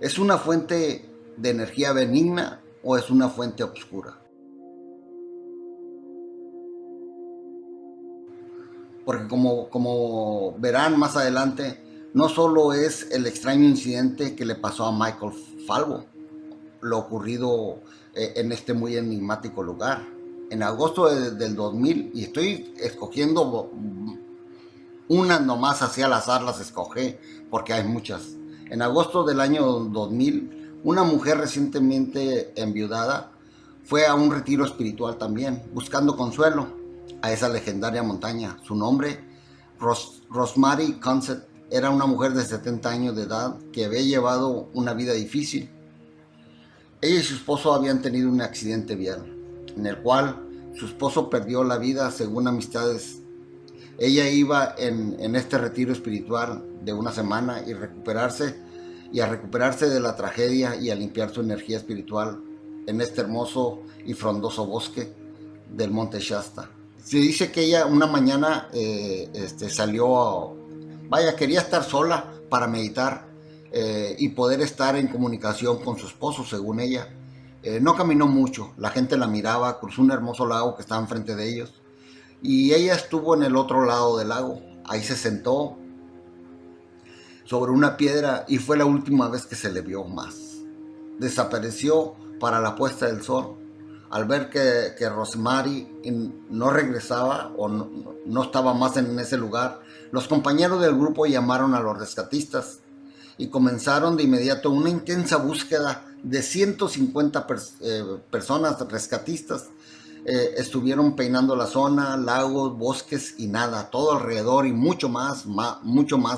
¿es una fuente de energía benigna o es una fuente oscura? Porque como verán más adelante, no solo es el extraño incidente que le pasó a Michael Falvo, lo ocurrido en este muy enigmático lugar. En agosto del 2000, y estoy escogiendo unas nomás, así al azar las escogí, porque hay muchas. En agosto del año 2000, una mujer recientemente enviudada fue a un retiro espiritual también, buscando consuelo a esa legendaria montaña. Su nombre, Rosemary Consett, era una mujer de 70 años de edad que había llevado una vida difícil. Ella y su esposo habían tenido un accidente vial, en el cual su esposo perdió la vida según amistades. Ella iba en este retiro espiritual de una semana a recuperarse de la tragedia y a limpiar su energía espiritual en este hermoso y frondoso bosque del monte Shasta. Se dice que ella una mañana quería estar sola para meditar y poder estar en comunicación con su esposo, según ella. No caminó mucho, la gente la miraba, cruzó un hermoso lago que estaba enfrente de ellos, y ella estuvo en el otro lado del lago. Ahí se sentó sobre una piedra y fue la última vez que se le vio más. Desapareció para la puesta del sol. Al ver que Rosemary no regresaba o no estaba más en ese lugar, los compañeros del grupo llamaron a los rescatistas y comenzaron de inmediato una intensa búsqueda de 150 personas rescatistas. Estuvieron peinando la zona, lagos, bosques y nada, todo alrededor y mucho más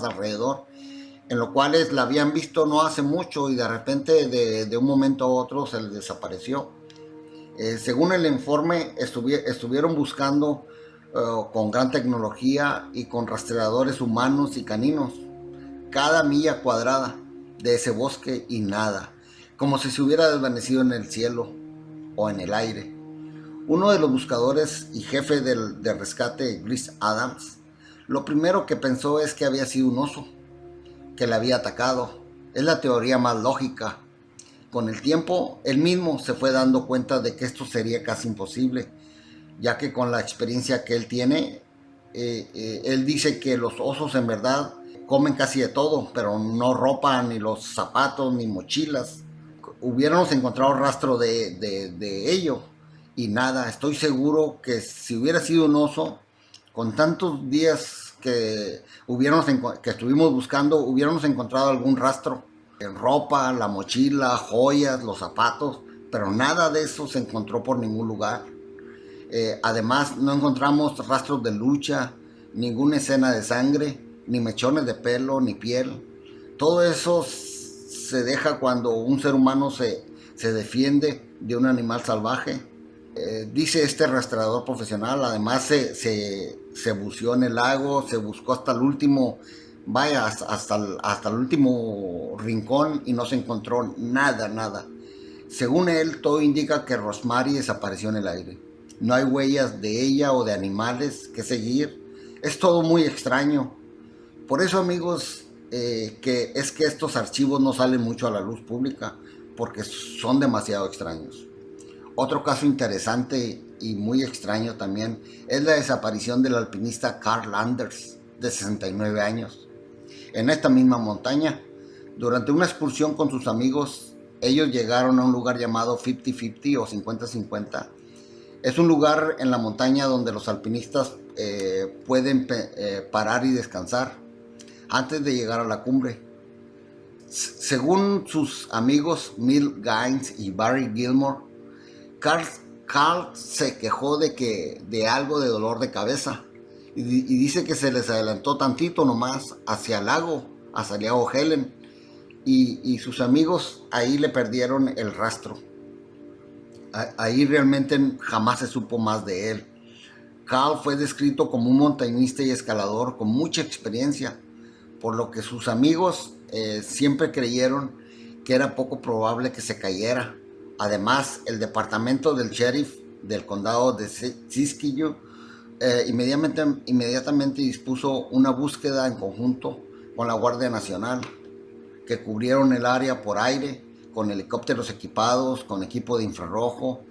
alrededor, en lo cual la habían visto no hace mucho y de repente de un momento a otro se les desapareció. Según el informe, estuvieron buscando con gran tecnología y con rastreadores humanos y caninos cada milla cuadrada de ese bosque y nada, como si se hubiera desvanecido en el cielo o en el aire. Uno de los buscadores y jefe del rescate, Chris Adams, lo primero que pensó es que había sido un oso que le había atacado. Es la teoría más lógica. Con el tiempo, él mismo se fue dando cuenta de que esto sería casi imposible, ya que con la experiencia que él tiene, él dice que los osos en verdad comen casi de todo, pero no ropa, ni los zapatos, ni mochilas. Hubiéramos encontrado rastro de ello y nada. Estoy seguro que si hubiera sido un oso, con tantos días que estuvimos buscando, hubiéramos encontrado algún rastro en ropa, la mochila, joyas, los zapatos, pero nada de eso se encontró por ningún lugar. Además, no encontramos rastros de lucha, ninguna escena de sangre, ni mechones de pelo, ni piel. Todo eso se deja cuando un ser humano se defiende de un animal salvaje. Dice este rastreador profesional, además se buceó en el lago, se buscó hasta el último, vaya, hasta el último rincón y no se encontró nada, nada. Según él, todo indica que Rosemary desapareció en el aire. No hay huellas de ella o de animales que seguir. Es todo muy extraño. Por eso, amigos, que estos archivos no salen mucho a la luz pública, porque son demasiado extraños. Otro caso interesante y muy extraño también es la desaparición del alpinista Carl Anders, de 69 años. En esta misma montaña, durante una excursión con sus amigos, ellos llegaron a un lugar llamado 50-50 o 50-50. Es un lugar en la montaña donde los alpinistas pueden parar y descansar antes de llegar a la cumbre. Según sus amigos Mill Gaines y Barry Gilmore, Carl se quejó de algo de dolor de cabeza y dice que se les adelantó tantito nomás hacia el lago Helen, y sus amigos ahí le perdieron el rastro. Ahí realmente jamás se supo más de él. Carl fue descrito como un montañista y escalador con mucha experiencia, por lo que sus amigos siempre creyeron que era poco probable que se cayera. Además, el departamento del sheriff del condado de Siskiyou inmediatamente dispuso una búsqueda en conjunto con la Guardia Nacional, que cubrieron el área por aire, con helicópteros equipados, con equipo de infrarrojo,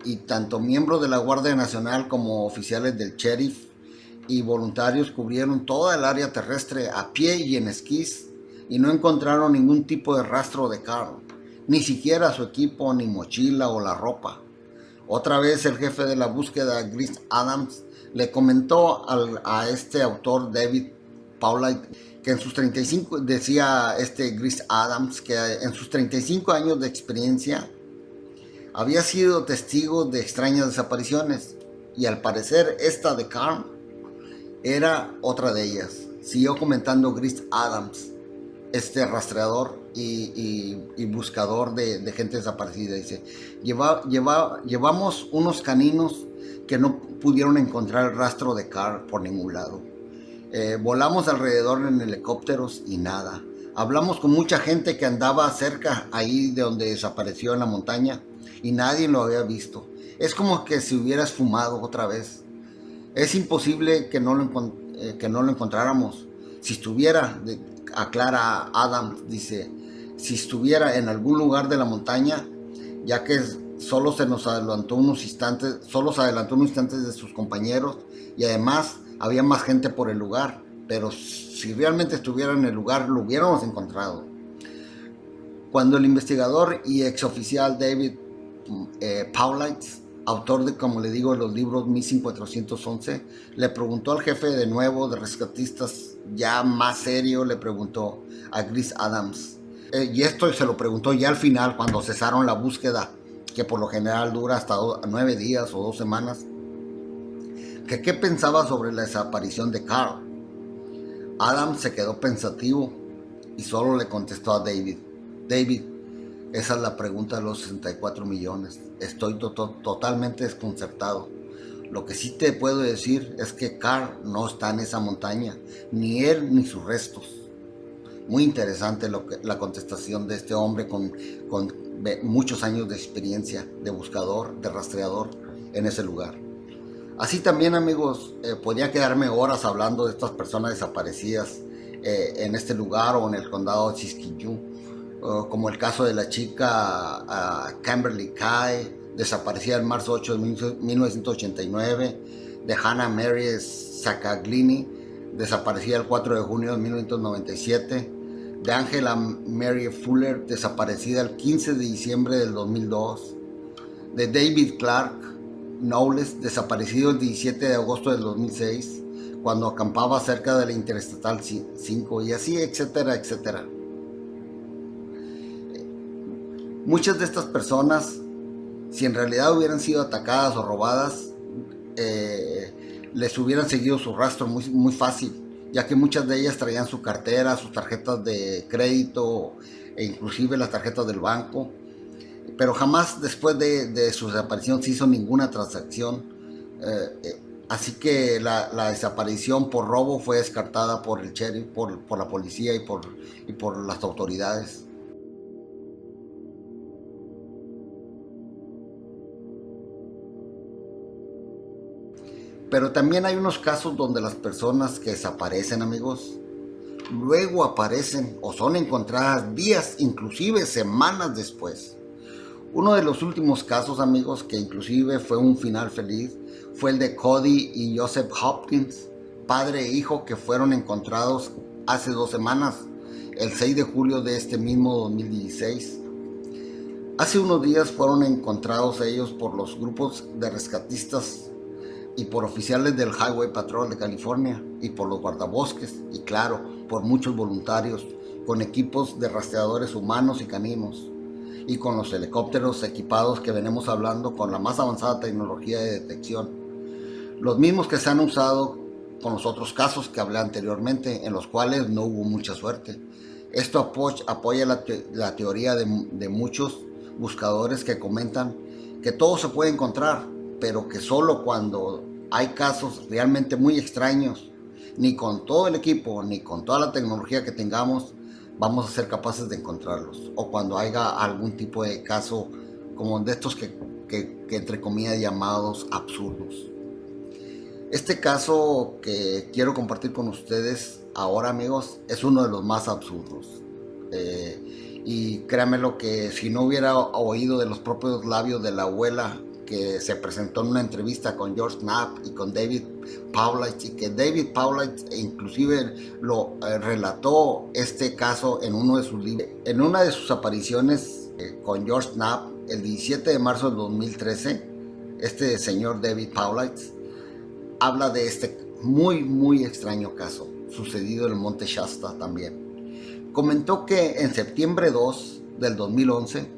y tanto miembros de la Guardia Nacional como oficiales del sheriff y voluntarios cubrieron toda el área terrestre a pie y en esquís, y no encontraron ningún tipo de rastro de Carl, ni siquiera su equipo, ni mochila o la ropa. Otra vez el jefe de la búsqueda, Chris Adams, le comentó a este autor, David Paulight, que en sus 35, decía Chris Adams, que en sus 35 años de experiencia había sido testigo de extrañas desapariciones, y al parecer esta de Carl era otra de ellas. Siguió comentando Chris Adams, este rastreador y buscador de gente desaparecida. Dice, llevamos unos caninos que no pudieron encontrar el rastro de Carl por ningún lado. Volamos alrededor en helicópteros y nada. Hablamos con mucha gente que andaba cerca ahí de donde desapareció en la montaña y nadie lo había visto. Es como que se hubiera esfumado otra vez. Es imposible que no lo encontráramos. Si estuviera, aclara Adam, dice, si estuviera en algún lugar de la montaña, ya que solo se adelantó unos instantes de sus compañeros, y además había más gente por el lugar, pero si realmente estuviera en el lugar lo hubiéramos encontrado. Cuando el investigador y exoficial David Paulight, autor de, como le digo, los libros Missing 411, le preguntó al jefe de nuevo de rescatistas, ya más serio, le preguntó a Chris Adams, y esto se lo preguntó ya al final, cuando cesaron la búsqueda, que por lo general dura hasta 9 días o 2 semanas, que qué pensaba sobre la desaparición de Carl. Adams se quedó pensativo y solo le contestó a David, Esa es la pregunta de los 64 millones. Estoy totalmente desconcertado. Lo que sí te puedo decir es que Carl no está en esa montaña, ni él ni sus restos. Muy interesante la contestación de este hombre con muchos años de experiencia de buscador, de rastreador en ese lugar. Así también, amigos, podría quedarme horas hablando de estas personas desaparecidas en este lugar o en el condado de Siskiyou, como el caso de la chica Kimberly Kai, desaparecida el marzo 8 de 1989, de Hannah Mary Saccaglini, desaparecida el 4 de junio de 1997, de Angela Mary Fuller, desaparecida el 15 de diciembre del 2002, de David Clark Knowles, desaparecido el 17 de agosto del 2006, cuando acampaba cerca de la Interestatal 5, y así, etcétera, etcétera. Muchas de estas personas, si en realidad hubieran sido atacadas o robadas, les hubieran seguido su rastro muy fácil, ya que muchas de ellas traían su cartera, sus tarjetas de crédito e inclusive las tarjetas del banco, pero jamás después de su desaparición se hizo ninguna transacción. Así que la desaparición por robo fue descartada por el sheriff, por la policía y por las autoridades. Pero también hay unos casos donde las personas que desaparecen, amigos, luego aparecen o son encontradas días, inclusive semanas después. Uno de los últimos casos, amigos, que inclusive fue un final feliz, fue el de Cody y Joseph Hopkins, padre e hijo, que fueron encontrados hace 2 semanas, el 6 de julio de este mismo 2016. Hace unos días fueron encontrados ellos por los grupos de rescatistas y por oficiales del Highway Patrol de California y por los guardabosques y, claro, por muchos voluntarios con equipos de rastreadores humanos y caninos y con los helicópteros equipados que venimos hablando con la más avanzada tecnología de detección, los mismos que se han usado con los otros casos que hablé anteriormente, en los cuales no hubo mucha suerte. Esto apoya la teoría de muchos buscadores que comentan que todo se puede encontrar, pero que solo cuando hay casos realmente muy extraños, ni con todo el equipo, ni con toda la tecnología que tengamos, vamos a ser capaces de encontrarlos. O cuando haya algún tipo de caso como de estos que entre comillas llamados absurdos. Este caso que quiero compartir con ustedes ahora, amigos, es uno de los más absurdos. Y créanmelo que si no hubiera oído de los propios labios de la abuela que se presentó en una entrevista con George Knapp y con David Paulich, y que David Paulich inclusive lo relató este caso en uno de sus libros. En una de sus apariciones con George Knapp, el 17 de marzo de 2013, este señor David Paulich habla de este muy extraño caso, sucedido en el Monte Shasta también. Comentó que en septiembre 2 del 2011,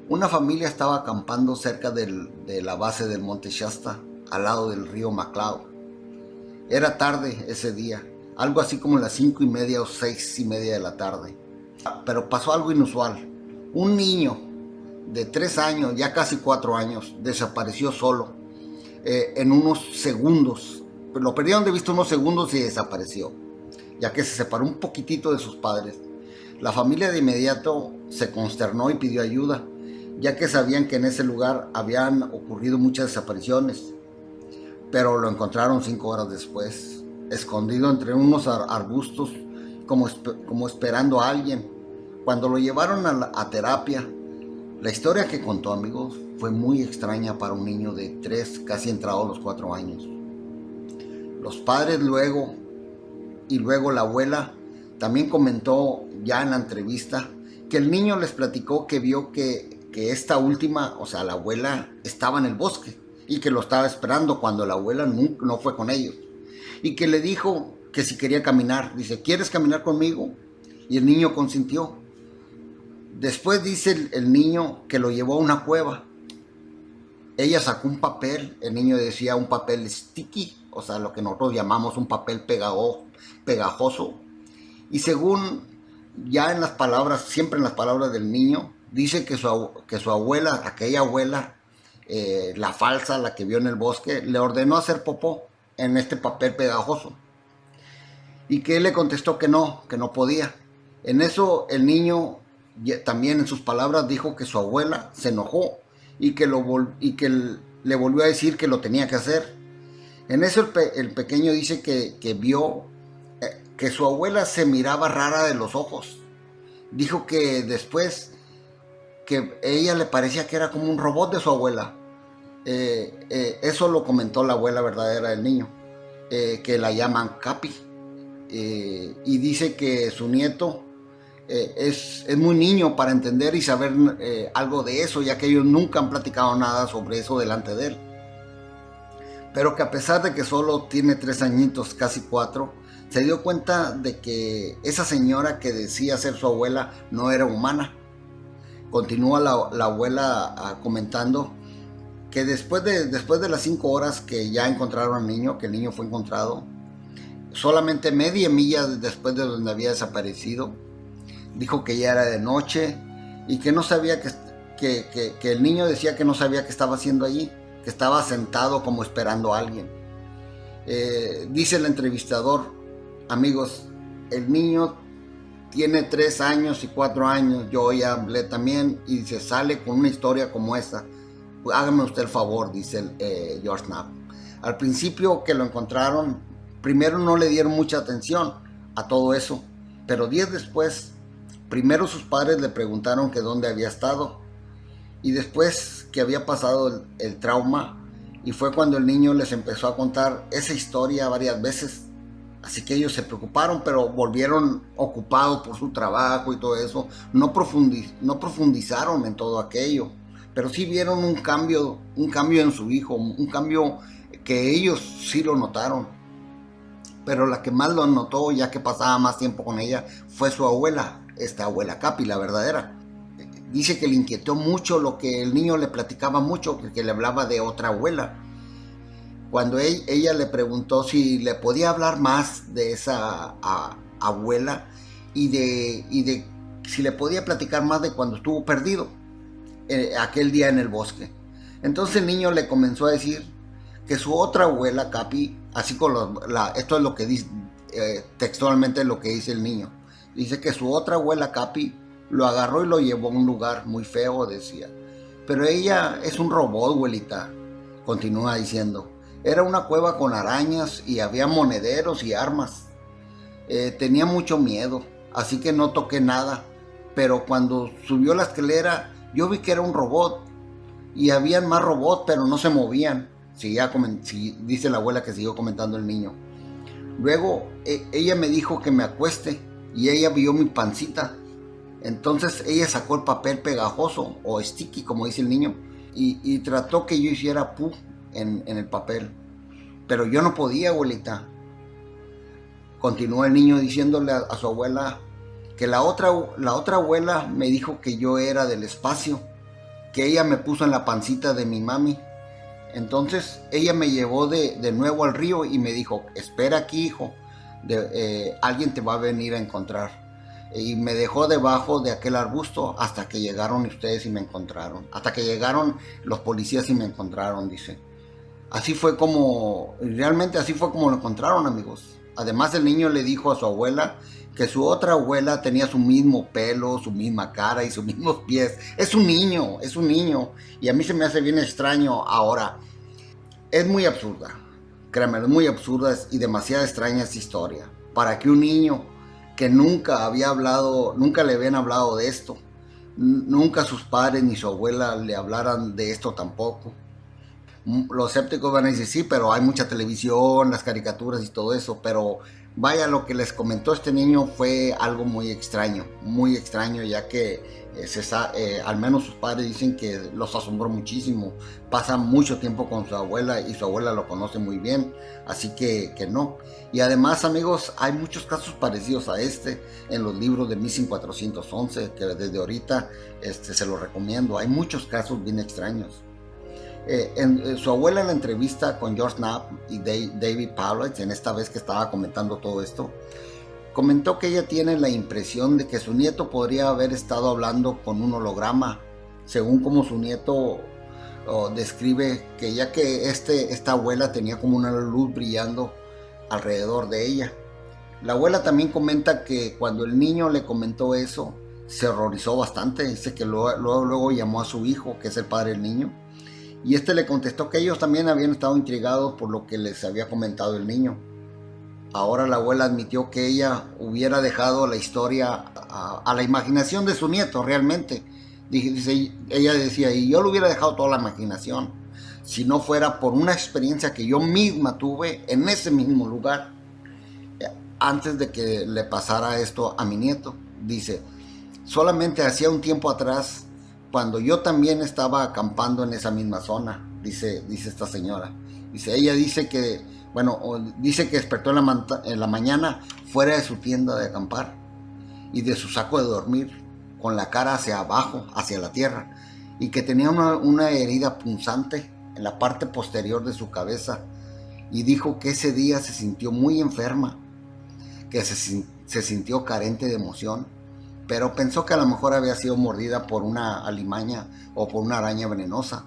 una familia estaba acampando cerca de la base del Monte Shasta, al lado del río McCloud. Era tarde ese día, algo así como las 5:30 o 6:30 de la tarde. Pero pasó algo inusual. Un niño de 3 años, ya casi 4 años, desapareció solo en unos segundos. Lo perdieron de vista unos segundos y desapareció, ya que se separó un poquitito de sus padres. La familia de inmediato se consternó y pidió ayuda, ya que sabían que en ese lugar habían ocurrido muchas desapariciones, pero lo encontraron 5 horas después, escondido entre unos arbustos, como esperando a alguien. Cuando lo llevaron a terapia, la historia que contó, amigos, fue muy extraña para un niño de 3, casi entrado a los 4 años. Los padres luego la abuela también comentó ya en la entrevista que el niño les platicó que vio que esta última, o sea, la abuela, estaba en el bosque y que lo estaba esperando cuando la abuela no fue con ellos, y que le dijo que si quería caminar. Dice, ¿quieres caminar conmigo? Y el niño consintió. Después dice el niño que lo llevó a una cueva. Ella sacó un papel, el niño decía un papel sticky, o sea, lo que nosotros llamamos un papel pegajoso. Y según ya en las palabras, siempre en las palabras del niño, dice que su abuela, aquella abuela, la falsa, la que vio en el bosque, le ordenó hacer popó en este papel pegajoso. Y que él le contestó que no podía. En eso el niño también en sus palabras dijo que su abuela se enojó y que, le volvió a decir que lo tenía que hacer. En eso el pequeño dice que vio que su abuela se miraba rara de los ojos. Dijo que después que ella le parecía que era como un robot de su abuela. Eso lo comentó la abuela verdadera del niño, que la llaman Capi. Y dice que su nieto es muy niño para entender y saber algo de eso, ya que ellos nunca han platicado nada sobre eso delante de él. Pero que a pesar de que solo tiene 3 añitos, casi 4, se dio cuenta de que esa señora que decía ser su abuela no era humana. Continúa la abuela comentando que después de las 5 horas que ya encontraron al niño, que el niño fue encontrado, solamente media milla después de donde había desaparecido, dijo que ya era de noche y que no sabía que el niño decía que no sabía qué estaba haciendo allí, que estaba sentado como esperando a alguien. Dice el entrevistador, amigos, el niño tiene 3 años y 4 años, yo ya hablé también, y se sale con una historia como esta. Pues hágame usted el favor, dice George Knapp. Al principio que lo encontraron, primero no le dieron mucha atención a todo eso, pero días después, primero sus padres le preguntaron que dónde había estado, y después que había pasado el trauma, y fue cuando el niño les empezó a contar esa historia varias veces. Así que ellos se preocuparon, pero volvieron ocupados por su trabajo y todo eso. No profundizaron en todo aquello, pero sí vieron un cambio en su hijo, un cambio que ellos sí lo notaron. Pero la que más lo notó, ya que pasaba más tiempo con ella, fue su abuela, esta abuela Capi, la verdadera. Dice que le inquietó mucho lo que el niño le platicaba mucho, que le hablaba de otra abuela. Cuando ella le preguntó si le podía hablar más de esa abuela y de si le podía platicar más de cuando estuvo perdido aquel día en el bosque. Entonces el niño le comenzó a decir que su otra abuela, Capi, así con esto es lo que dice textualmente lo que dice el niño. Dice que su otra abuela, Capi, lo agarró y lo llevó a un lugar muy feo, decía. Pero ella es un robot, abuelita, continúa diciendo. Era una cueva con arañas y había monederos y armas. Tenía mucho miedo, así que no toqué nada. Pero cuando subió la escalera, yo vi que era un robot. Y habían más robots, pero no se movían. Dice la abuela que siguió comentando el niño. Luego ella me dijo que me acueste y ella vio mi pancita. Entonces ella sacó el papel pegajoso o sticky, como dice el niño, y trató que yo hiciera pu en el papel. Pero yo no podía, abuelita. Continuó el niño diciéndole a su abuela que la otra abuela me dijo que yo era del espacio, que ella me puso en la pancita de mi mami. Entonces ella me llevó de nuevo al río y me dijo, espera aquí, hijo, alguien te va a venir a encontrar. Y me dejó debajo de aquel arbusto hasta que llegaron ustedes y me encontraron. Hasta que llegaron los policías y me encontraron, dice. Realmente así fue como lo encontraron, amigos. Además el niño le dijo a su abuela que su otra abuela tenía su mismo pelo, su misma cara y sus mismos pies. Es un niño. Y a mí se me hace bien extraño ahora. Es muy absurda, créanme, es muy absurda y demasiado extraña esta historia. Para que un niño que nunca le habían hablado de esto, nunca sus padres ni su abuela le hablaran de esto tampoco. Los escépticos van a decir, sí, pero hay mucha televisión, las caricaturas y todo eso, pero vaya, lo que les comentó este niño fue algo muy extraño, ya que al menos sus padres dicen que los asombró muchísimo. Pasa mucho tiempo con su abuela y su abuela lo conoce muy bien, así que no. Y además, amigos, hay muchos casos parecidos a este en los libros de Missing 411, que desde ahorita se los recomiendo. Hay muchos casos bien extraños. Su abuela en la entrevista con George Knapp y David Powlett, en esta vez que estaba comentando todo esto, comentó que ella tiene la impresión de que su nieto podría haber estado hablando con un holograma, según como su nieto describe que ya que esta abuela tenía como una luz brillando alrededor de ella. La abuela también comenta que cuando el niño le comentó eso, se horrorizó bastante. Dice que luego llamó a su hijo, que es el padre del niño, y este le contestó que ellos también habían estado intrigados por lo que les había comentado el niño. Ahora la abuela admitió que ella hubiera dejado la historia a la imaginación de su nieto realmente. Ella decía, y yo le hubiera dejado toda la imaginación, si no fuera por una experiencia que yo misma tuve en ese mismo lugar, antes de que le pasara esto a mi nieto. Dice, solamente hacía un tiempo atrás, cuando yo también estaba acampando en esa misma zona, dice esta señora. Ella dice que, dice que despertó en la mañana fuera de su tienda de acampar y de su saco de dormir, con la cara hacia abajo, hacia la tierra, y que tenía una herida punzante en la parte posterior de su cabeza, y dijo que ese día se sintió muy enferma, que se sintió carente de emoción, pero pensó que a lo mejor había sido mordida por una alimaña o por una araña venenosa,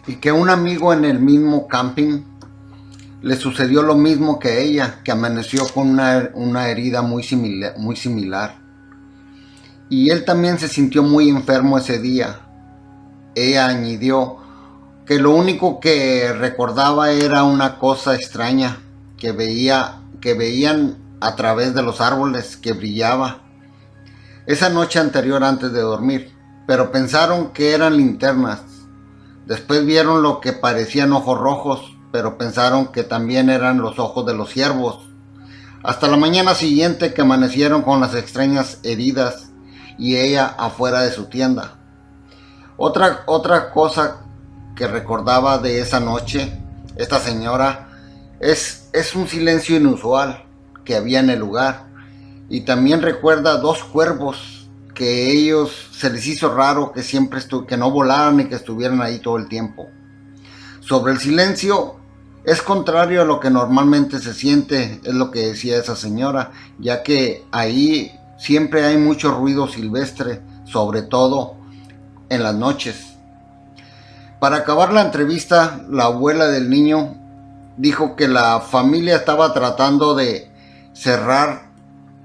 y que un amigo en el mismo camping le sucedió lo mismo que ella, que amaneció con una herida muy similar. Y él también se sintió muy enfermo ese día. Ella añadió que lo único que recordaba era una cosa extraña que veían a través de los árboles que brillaba esa noche anterior antes de dormir, pero pensaron que eran linternas. Después vieron lo que parecían ojos rojos, pero pensaron que también eran los ojos de los ciervos. Hasta la mañana siguiente, que amanecieron con las extrañas heridas y ella afuera de su tienda. Otra cosa que recordaba de esa noche esta señora es un silencio inusual que había en el lugar, y también recuerda 2 cuervos que ellos se les hizo raro que no volaran y que estuvieran ahí todo el tiempo. Sobre el silencio, es contrario a lo que normalmente se siente, es lo que decía esa señora, ya que ahí siempre hay mucho ruido silvestre, sobre todo en las noches. Para acabar la entrevista, la abuela del niño dijo que la familia estaba tratando de cerrar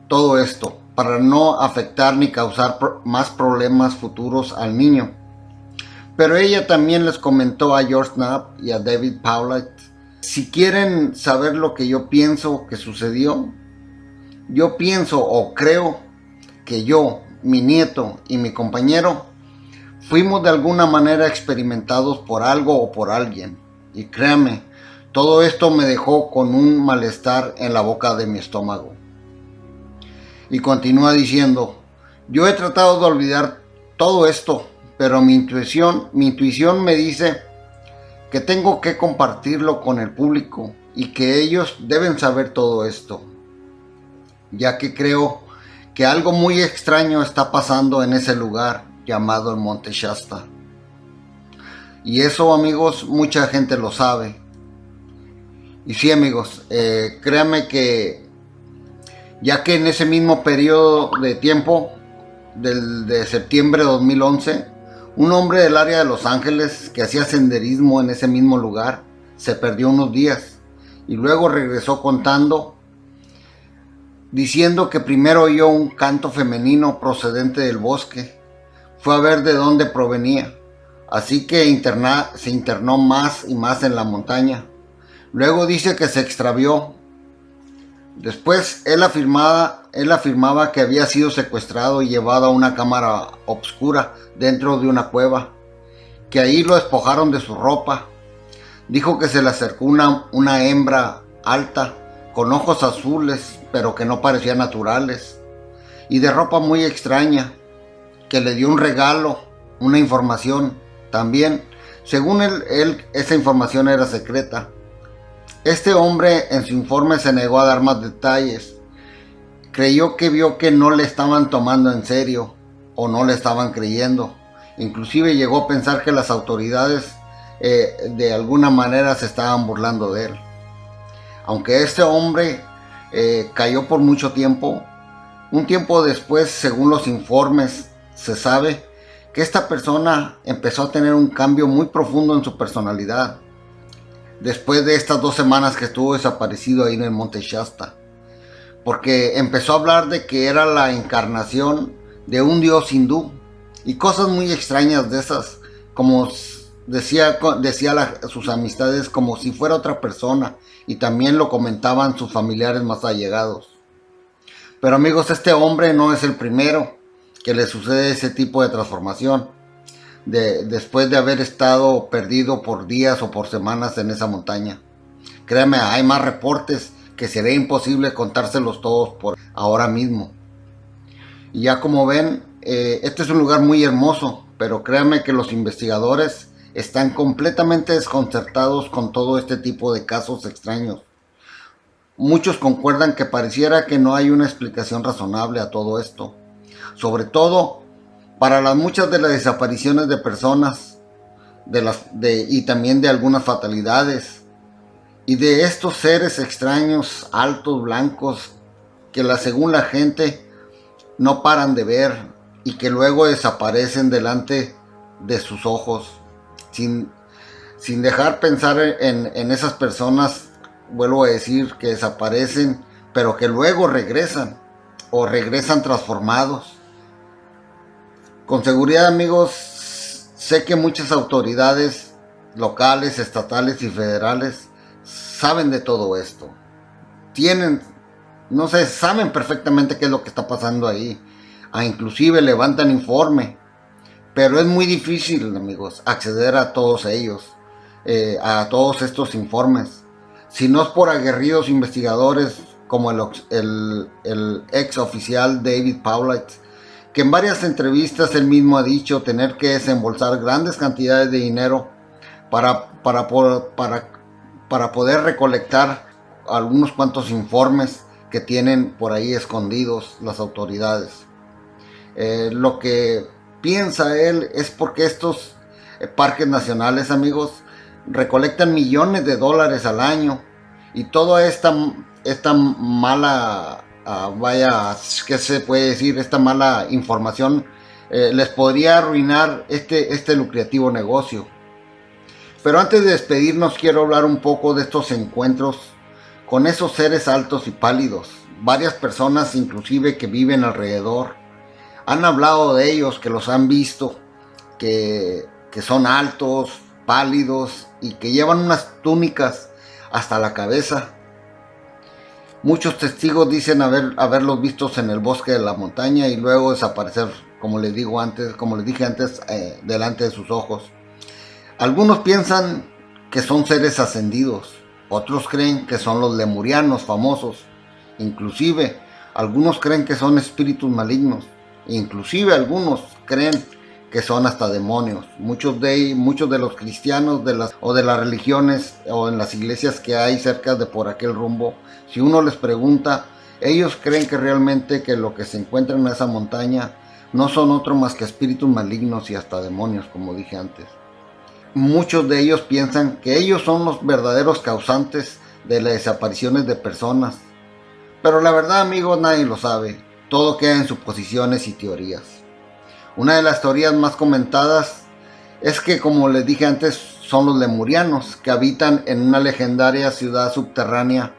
todo esto para no afectar ni causar más problemas futuros al niño. Pero ella también les comentó a George Knapp y a David Paulette: si quieren saber lo que yo pienso que sucedió, yo pienso o creo que yo, mi nieto y mi compañero fuimos de alguna manera experimentados por algo o por alguien. Y créanme, todo esto me dejó con un malestar en la boca de mi estómago. Y continúa diciendo, yo he tratado de olvidar todo esto, pero mi intuición me dice que tengo que compartirlo con el público y que ellos deben saber todo esto, ya que creo que algo muy extraño está pasando en ese lugar llamado el Monte Shasta. Y eso, amigos, mucha gente lo sabe. Y sí, amigos, créanme que ya que en ese mismo periodo de tiempo, de septiembre de 2011, un hombre del área de Los Ángeles que hacía senderismo en ese mismo lugar se perdió unos días y luego regresó diciendo que primero oyó un canto femenino procedente del bosque. Fue a ver de dónde provenía, así que se internó más y más en la montaña. Luego dice que se extravió. Después él afirmaba que había sido secuestrado y llevado a una cámara oscura dentro de una cueva, que ahí lo despojaron de su ropa. Dijo que se le acercó una hembra alta, con ojos azules, pero que no parecían naturales, y de ropa muy extraña, que le dio un regalo, una información. También, según él, esa información era secreta. Este hombre en su informe se negó a dar más detalles. Creyó que vio que no le estaban tomando en serio o no le estaban creyendo. Inclusive llegó a pensar que las autoridades de alguna manera se estaban burlando de él. Aunque este hombre cayó por mucho tiempo. Un tiempo después, según los informes, se sabe que esta persona empezó a tener un cambio muy profundo en su personalidad después de estas 2 semanas que estuvo desaparecido ahí en el Monte Shasta, porque empezó a hablar de que era la encarnación de un dios hindú y cosas muy extrañas de esas, como decía sus amistades, como si fuera otra persona, y también lo comentaban sus familiares más allegados. Pero amigos, este hombre no es el primero que le sucede ese tipo de transformación, después de haber estado perdido por días o por semanas en esa montaña. Créanme, hay más reportes que sería imposible contárselos todos por ahora mismo. Y ya como ven, este es un lugar muy hermoso, pero créanme que los investigadores están completamente desconcertados con todo este tipo de casos extraños. Muchos concuerdan que pareciera que no hay una explicación razonable a todo esto, sobre todo para las muchas de las desapariciones de personas y también de algunas fatalidades y de estos seres extraños, altos, blancos, que según la gente no paran de ver y que luego desaparecen delante de sus ojos, sin dejar pensar en esas personas. Vuelvo a decir que desaparecen, pero que luego regresan, o regresan transformados. Con seguridad, amigos, sé que muchas autoridades locales, estatales y federales saben de todo esto. Saben perfectamente qué es lo que está pasando ahí. Inclusive levantan informe. Pero es muy difícil, amigos, acceder a todos ellos, a todos estos informes. Si no es por aguerridos investigadores como el ex oficial David Paulides, que en varias entrevistas él mismo ha dicho tener que desembolsar grandes cantidades de dinero para poder recolectar algunos cuantos informes que tienen por ahí escondidos las autoridades. Lo que piensa él es porque estos parques nacionales, amigos, recolectan millones de dólares al año, y toda esta mala, ¿qué se puede decir? Esta mala información les podría arruinar este lucrativo negocio. Pero antes de despedirnos, quiero hablar un poco de estos encuentros con esos seres altos y pálidos. Varias personas, inclusive que viven alrededor, han hablado de ellos, que los han visto, que son altos, pálidos y que llevan unas túnicas hasta la cabeza. Muchos testigos dicen haberlos vistos en el bosque de la montaña y luego desaparecer, como les dije antes, delante de sus ojos. Algunos piensan que son seres ascendidos, otros creen que son los lemurianos famosos, inclusive algunos creen que son espíritus malignos, inclusive algunos creen que son hasta demonios. Muchos de los cristianos de las religiones o en las iglesias que hay cerca de por aquel rumbo, si uno les pregunta, ellos creen que realmente que lo que se encuentra en esa montaña no son otro más que espíritus malignos y hasta demonios, como dije antes. Muchos de ellos piensan que ellos son los verdaderos causantes de las desapariciones de personas, pero la verdad, amigos, nadie lo sabe. Todo queda en suposiciones y teorías. Una de las teorías más comentadas es que, como les dije antes, son los lemurianos, que habitan en una legendaria ciudad subterránea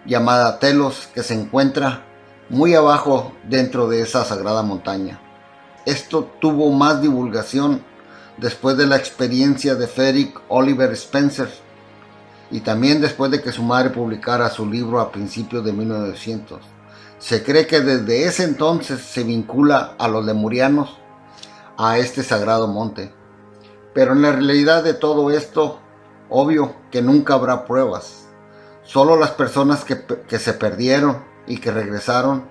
llamada Telos, que se encuentra muy abajo dentro de esa sagrada montaña. Esto tuvo más divulgación después de la experiencia de Frederick Oliver Spencer y también después de que su madre publicara su libro a principios de 1900. Se cree que desde ese entonces se vincula a los lemurianos a este sagrado monte. Pero en la realidad de todo esto, obvio que nunca habrá pruebas. Solo las personas que se perdieron y que regresaron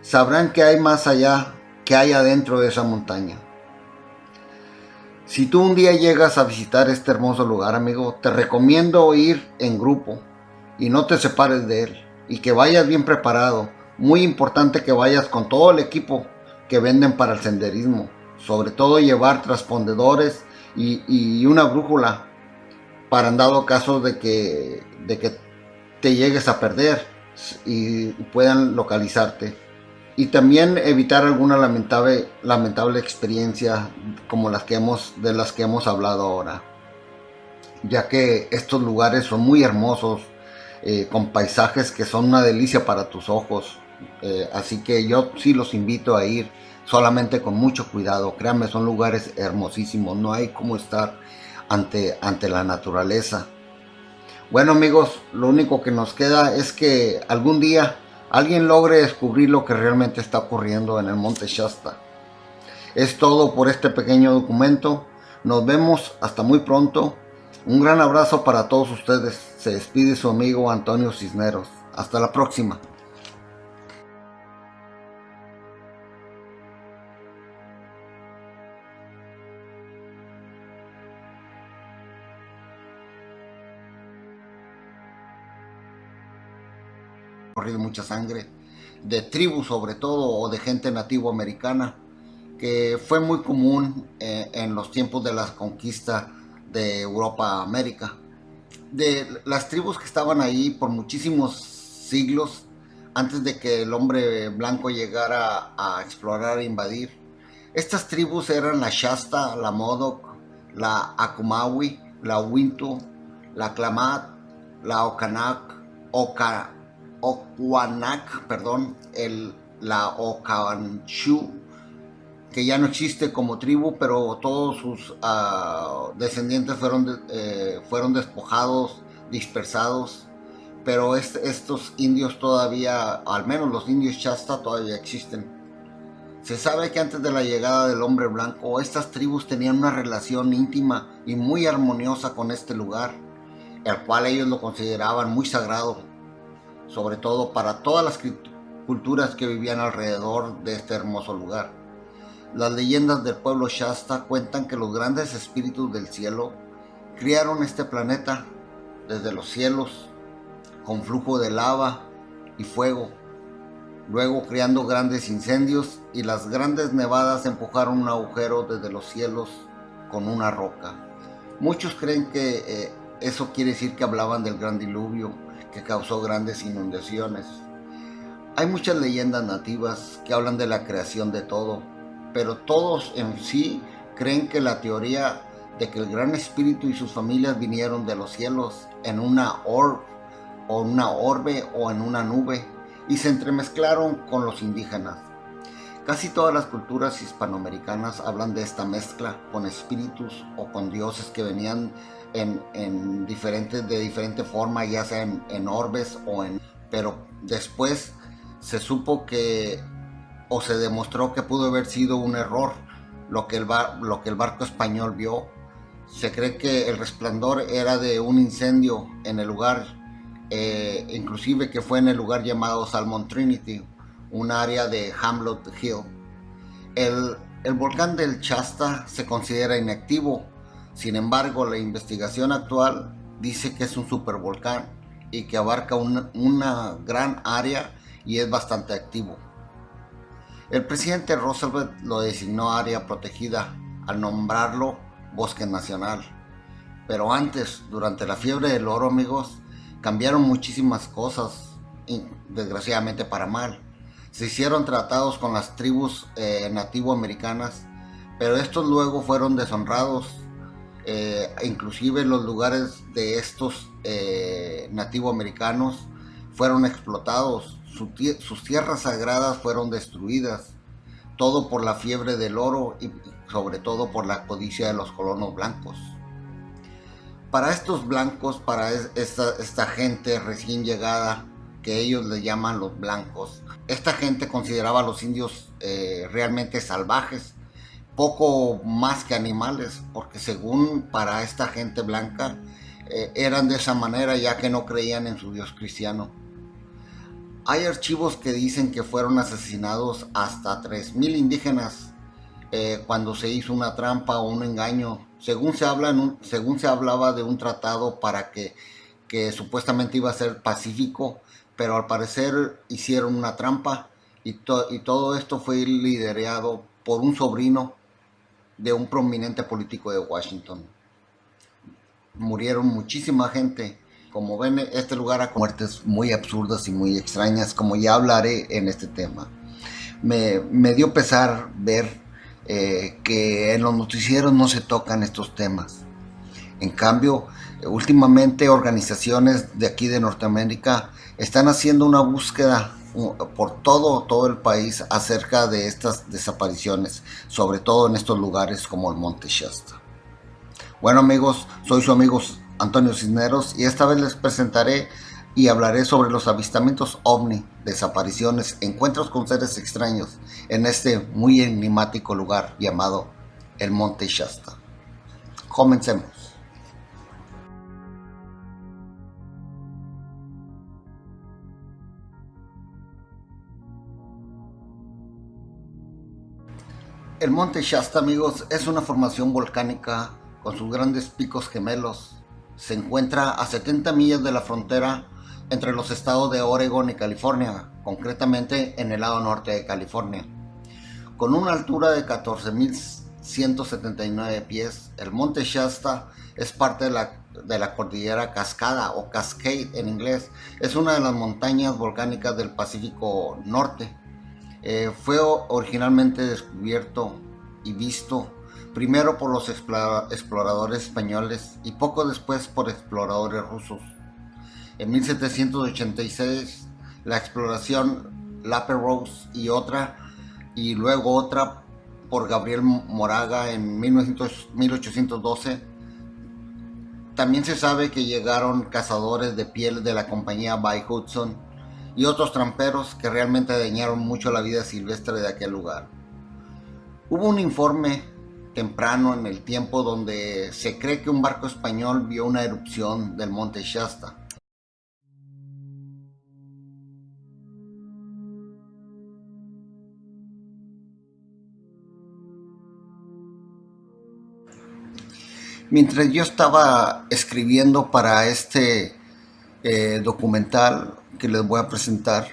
sabrán que hay más allá, que hay adentro de esa montaña. Si tú un día llegas a visitar este hermoso lugar, amigo, te recomiendo ir en grupo y no te separes de él, y que vayas bien preparado. Muy importante que vayas con todo el equipo que venden para el senderismo, sobre todo llevar transpondedores y una brújula para en dado caso de que te llegues a perder. y puedan localizarte. Y también evitar alguna lamentable experiencia como de las que hemos hablado ahora, ya que estos lugares son muy hermosos, con paisajes que son una delicia para tus ojos. Así que yo sí los invito a ir, solamente con mucho cuidado. Créanme, son lugares hermosísimos, no hay como estar ante la naturaleza. Bueno amigos, lo único que nos queda es que algún día alguien logre descubrir lo que realmente está ocurriendo en el Monte Shasta. Es todo por este pequeño documento. Nos vemos hasta muy pronto. Un gran abrazo para todos ustedes. Se despide su amigo Antonio Cisneros. Hasta la próxima. Corrido mucha sangre de tribus sobre todo o de gente nativo americana que fue muy común en los tiempos de la conquista de Europa a América. De las tribus que estaban ahí por muchísimos siglos antes de que el hombre blanco llegara a explorar e invadir. Estas tribus eran la Shasta, la Modoc, la Akumawi, la Wintu, la Klamath, la Okwanak, perdón, la Okanchu, que ya no existe como tribu, pero todos sus descendientes fueron despojados, dispersados. Pero estos indios todavía, al menos los indios Shasta, todavía existen. Se sabe que antes de la llegada del hombre blanco, estas tribus tenían una relación íntima y muy armoniosa con este lugar, el cual ellos lo consideraban muy sagrado, sobre todo para todas las culturas que vivían alrededor de este hermoso lugar. Las leyendas del pueblo Shasta cuentan que los grandes espíritus del cielo criaron este planeta desde los cielos con flujo de lava y fuego, luego creando grandes incendios, y las grandes nevadas empujaron un agujero desde los cielos con una roca. Muchos creen que eso quiere decir que hablaban del gran diluvio que causó grandes inundaciones. Hay muchas leyendas nativas que hablan de la creación de todo, pero todos en sí creen que la teoría de que el gran espíritu y sus familias vinieron de los cielos en una orbe o en una nube y se entremezclaron con los indígenas. Casi todas las culturas hispanoamericanas hablan de esta mezcla con espíritus o con dioses que venían de diferente forma, ya sea en orbes pero después se supo que o se demostró que pudo haber sido un error lo que el barco español vio. Se cree que el resplandor era de un incendio en el lugar, inclusive que fue en el lugar llamado Salmon Trinity, un área de Hamlet Hill. El volcán del Shasta se considera inactivo. Sin embargo, la investigación actual dice que es un supervolcán y que abarca una gran área y es bastante activo. El presidente Roosevelt lo designó área protegida al nombrarlo Bosque Nacional. Pero antes, durante la fiebre del oro, amigos, cambiaron muchísimas cosas, desgraciadamente para mal. Se hicieron tratados con las tribus nativoamericanas, pero estos luego fueron deshonrados. Inclusive los lugares de estos nativoamericanos fueron explotados, sus tierras sagradas fueron destruidas, todo por la fiebre del oro y sobre todo por la codicia de los colonos blancos. Para estos blancos, para esta gente recién llegada, que ellos le llaman los blancos, esta gente consideraba a los indios realmente salvajes, poco más que animales, porque según para esta gente blanca eran de esa manera, ya que no creían en su Dios cristiano. Hay archivos que dicen que fueron asesinados hasta 3,000 indígenas cuando se hizo una trampa o un engaño. Según se hablaba de un tratado para que supuestamente iba a ser pacífico, pero al parecer hicieron una trampa y todo esto fue liderado por un sobrino de un prominente político de Washington. Murieron muchísima gente Como ven, este lugar ha muertes muy absurdas y muy extrañas, como ya hablaré en este tema. Me dio pesar ver que en los noticieros no se tocan estos temas. En cambio, últimamente organizaciones de aquí de Norteamérica están haciendo una búsqueda por todo el país acerca de estas desapariciones, sobre todo en estos lugares como el Monte Shasta. Bueno amigos, soy su amigo Antonio Cisneros y esta vez les presentaré y hablaré sobre los avistamientos ovni, desapariciones, encuentros con seres extraños en este muy enigmático lugar llamado el Monte Shasta. Comencemos. El Monte Shasta, amigos, es una formación volcánica con sus grandes picos gemelos. Se encuentra a 70 millas de la frontera entre los estados de Oregon y California, concretamente en el lado norte de California. Con una altura de 14.179 pies, el Monte Shasta es parte de la cordillera Cascada o Cascade en inglés. Es una de las montañas volcánicas del Pacífico Norte. Fue originalmente descubierto y visto primero por los exploradores españoles y poco después por exploradores rusos. En 1786 la exploración Lapérouse y luego otra por Gabriel Moraga en 1812. También se sabe que llegaron cazadores de piel de la compañía By Hudson y otros tramperos que realmente dañaron mucho la vida silvestre de aquel lugar. Hubo un informe temprano en el tiempo donde se cree que un barco español vio una erupción del Monte Shasta. Mientras yo estaba escribiendo para este documental que les voy a presentar,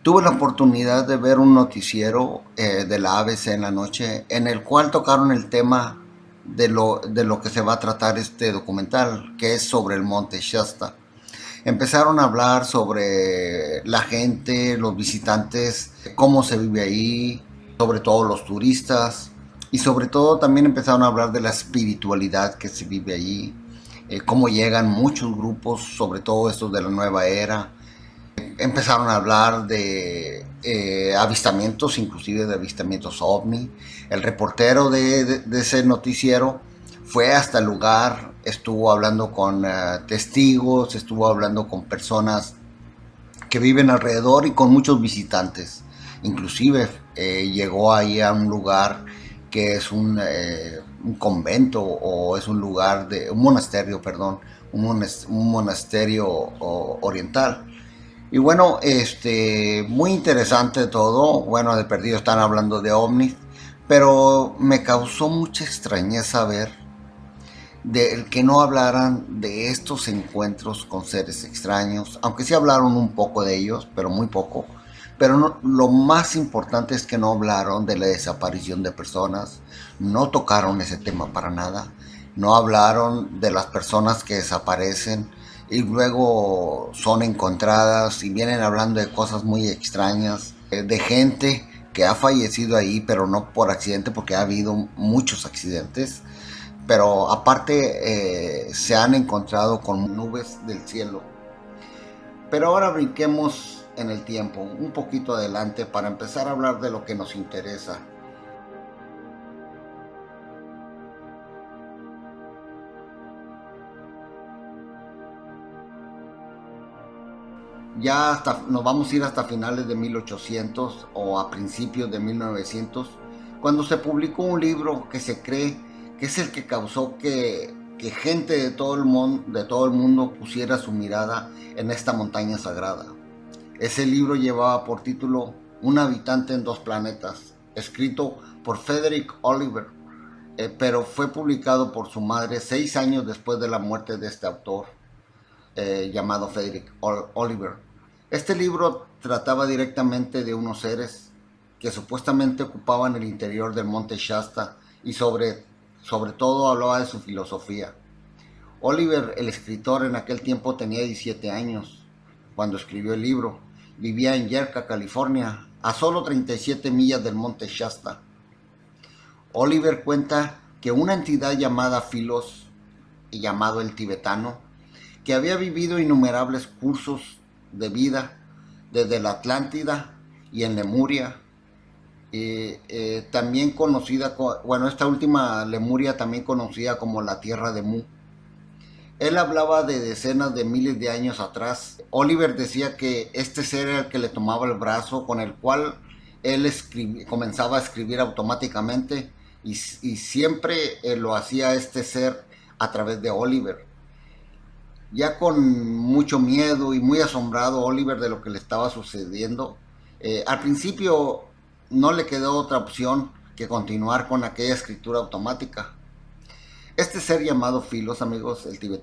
tuve la oportunidad de ver un noticiero de la ABC en la noche en el cual tocaron el tema de lo que se va a tratar este documental, que es sobre el Monte Shasta. Empezaron a hablar sobre la gente, los visitantes, cómo se vive ahí, sobre todo los turistas, y sobre todo también empezaron a hablar de la espiritualidad que se vive allí, cómo llegan muchos grupos, sobre todo estos de la nueva era. Empezaron a hablar de avistamientos, inclusive de avistamientos ovni. El reportero de ese noticiero fue hasta el lugar, estuvo hablando con testigos, estuvo hablando con personas que viven alrededor y con muchos visitantes. Inclusive llegó ahí a un lugar que es un convento o es un lugar de un monasterio, perdón, un monasterio oriental. Y bueno, muy interesante todo. Bueno, de perdido están hablando de ovnis, pero me causó mucha extrañeza ver de que no hablaran de estos encuentros con seres extraños, aunque sí hablaron un poco de ellos, pero muy poco. Pero lo más importante es que no hablaron de la desaparición de personas, no tocaron ese tema para nada, no hablaron de las personas que desaparecen y luego son encontradas y vienen hablando de cosas muy extrañas, de gente que ha fallecido ahí, pero no por accidente, porque ha habido muchos accidentes. Pero aparte se han encontrado con nubes del cielo. Pero ahora brinquemos en el tiempo, un poquito adelante, para empezar a hablar de lo que nos interesa. Ya nos vamos a ir hasta finales de 1800 o a principios de 1900, cuando se publicó un libro que se cree que es el que causó que gente de todo el mundo pusiera su mirada en esta montaña sagrada. Ese libro llevaba por título Un habitante en dos planetas, escrito por Frederick Oliver, pero fue publicado por su madre 6 años después de la muerte de este autor, llamado Frederick Oliver. Este libro trataba directamente de unos seres que supuestamente ocupaban el interior del Monte Shasta y sobre todo hablaba de su filosofía. Oliver, el escritor, en aquel tiempo tenía 17 años cuando escribió el libro. Vivía en Yerka, California, a solo 37 millas del monte Shasta. Oliver cuenta que una entidad llamada Filos, y llamado el tibetano, que había vivido innumerables cursos de vida desde la Atlántida y en Lemuria, también conocida, bueno, esta última Lemuria también conocida como la Tierra de Mu. Él hablaba de decenas de miles de años atrás. Oliver decía que este ser era el que le tomaba el brazo, con el cual él comenzaba a escribir automáticamente, y siempre lo hacía este ser a través de Oliver. Ya con mucho miedo y muy asombrado Oliver de lo que le estaba sucediendo, al principio no le quedó otra opción que continuar con aquella escritura automática. Este ser llamado Filos, amigos, el tibetano,